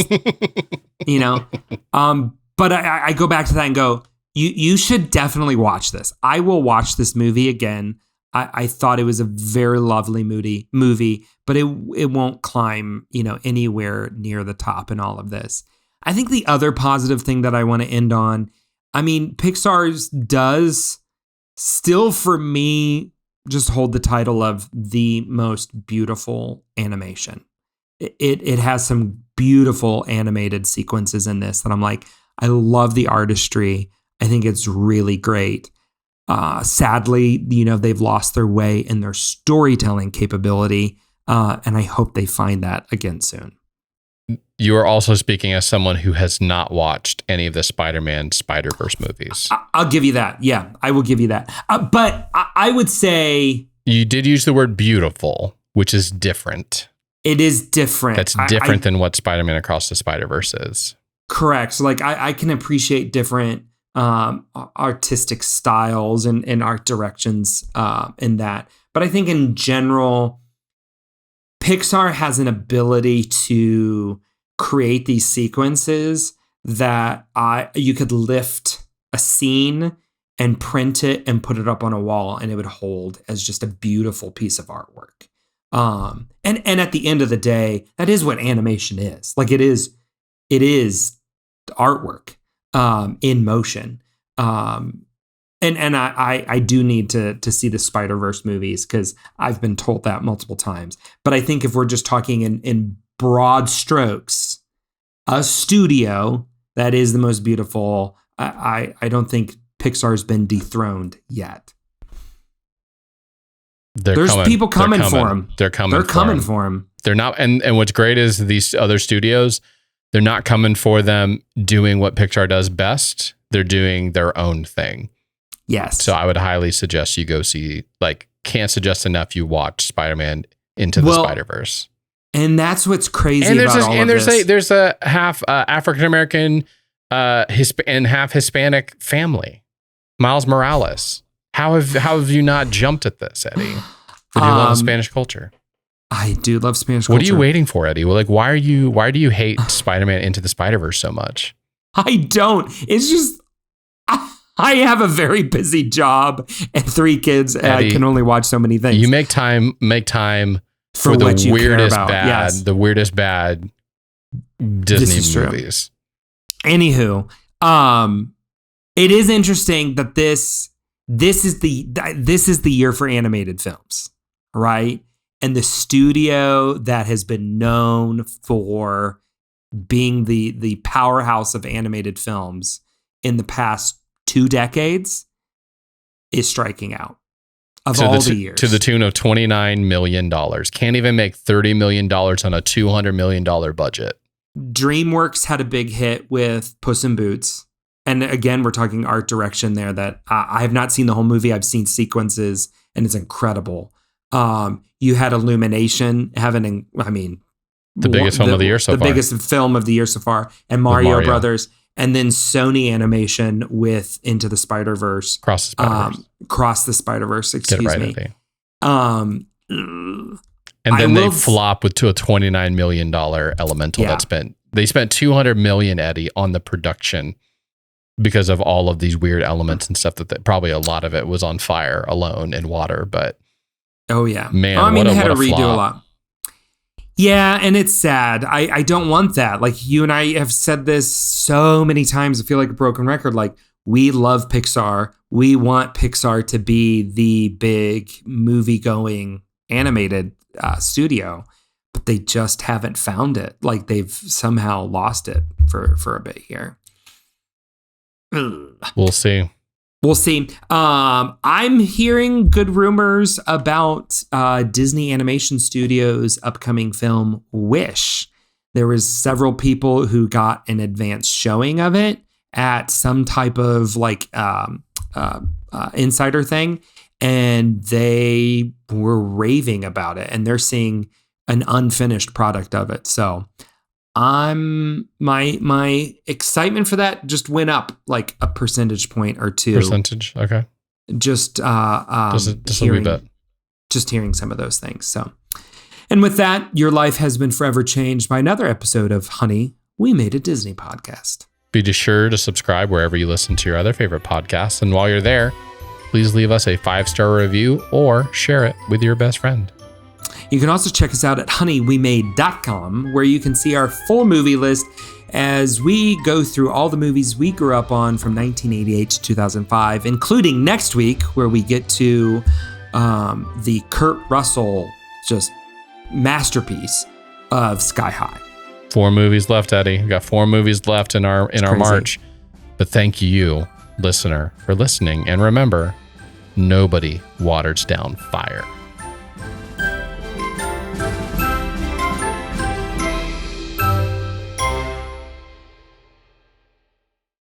but I go back to that and go, you should definitely watch this. I will watch this movie again. I thought it was a very lovely movie, but it won't climb, anywhere near the top in all of this. I think the other positive thing that I want to end on, I mean, Pixar's does still for me just hold the title of the most beautiful animation. It has some beautiful animated sequences in this that I'm like, I love the artistry. I think it's really great. Sadly, they've lost their way in their storytelling capability. And I hope they find that again soon. You are also speaking as someone who has not watched any of the Spider-Man Spider-Verse movies. I'll give you that. Yeah, I will give you that. But I would say... You did use the word beautiful, which is different. It is different. That's different than what Spider-Man Across the Spider-Verse is. Correct. So like I can appreciate different artistic styles and art directions in that. But I think in general, Pixar has an ability to create these sequences that you could lift a scene and print it and put it up on a wall, and it would hold as just a beautiful piece of artwork. And at the end of the day, that is what animation is. Like it is artwork, in motion. And I do need to see the Spider-Verse movies because I've been told that multiple times. But I think if we're just talking in broad strokes, a studio that is the most beautiful, I don't think Pixar's been dethroned yet. There's people coming for him. They're coming for him. They're not. And what's great is these other studios, they're not coming for them doing what Pixar does best. They're doing their own thing. Yes. So I would highly suggest you go see, can't suggest enough you watch Spider-Man Into the Spider-Verse. And that's what's crazy about all of this. There's a half African-American and half Hispanic family. Miles Morales. How have you not jumped at this, Eddie? For you love Spanish culture. I do love Spanish culture. What are you waiting for, Eddie? Well, why do you hate Spider-Man Into the Spider-Verse so much? I don't. It's just I have a very busy job and 3 kids, and Eddie, I can only watch so many things. You make time for the weirdest bad Disney movies. Anywho, it is interesting that this this is the year for animated films, right? And the studio that has been known for being the powerhouse of animated films in the past 2 decades is striking out of all the years. To the tune of $29 million. Can't even make $30 million on a $200 million budget. DreamWorks had a big hit with Puss in Boots. And again, we're talking art direction there that I have not seen the whole movie. I've seen sequences and it's incredible. You had Illumination having, the biggest film of the year so far. The biggest film of the year so far. And Mario Brothers. And then Sony Animation with Into the Spider-Verse. Cross the Spider-Verse, excuse me. And then they flop to a $29 million Elemental they spent $200 million, Eddie, on the production because of all of these weird elements and stuff that probably a lot of it was on fire alone in water. But man, they had to redo a lot. Yeah, and it's sad. I don't want that. Like, you and I have said this so many times. I feel like a broken record. Like, we love Pixar. We want Pixar to be the big movie-going animated studio, but they just haven't found it. Like, they've somehow lost it for a bit here. We'll see. We'll see. I'm hearing good rumors about Disney Animation Studios' upcoming film Wish. There was several people who got an advance showing of it at some type of insider thing, and they were raving about it, and they're seeing an unfinished product of it. So my excitement for that just went up like a percentage point or 2. Okay. Just a wee bit. Just hearing some of those things. So, and with that, your life has been forever changed by another episode of Honey, We Made a Disney Podcast. Be sure to subscribe wherever you listen to your other favorite podcasts, and while you're there, please leave us a 5-star review or share it with your best friend. You can also check us out at honeywemade.com, where you can see our full movie list as we go through all the movies we grew up on from 1988 to 2005, including next week, where we get to the Kurt Russell just masterpiece of Sky High. 4 movies left, Eddie. We got 4 movies left in our March. But thank you, listener, for listening. And remember, nobody waters down fire.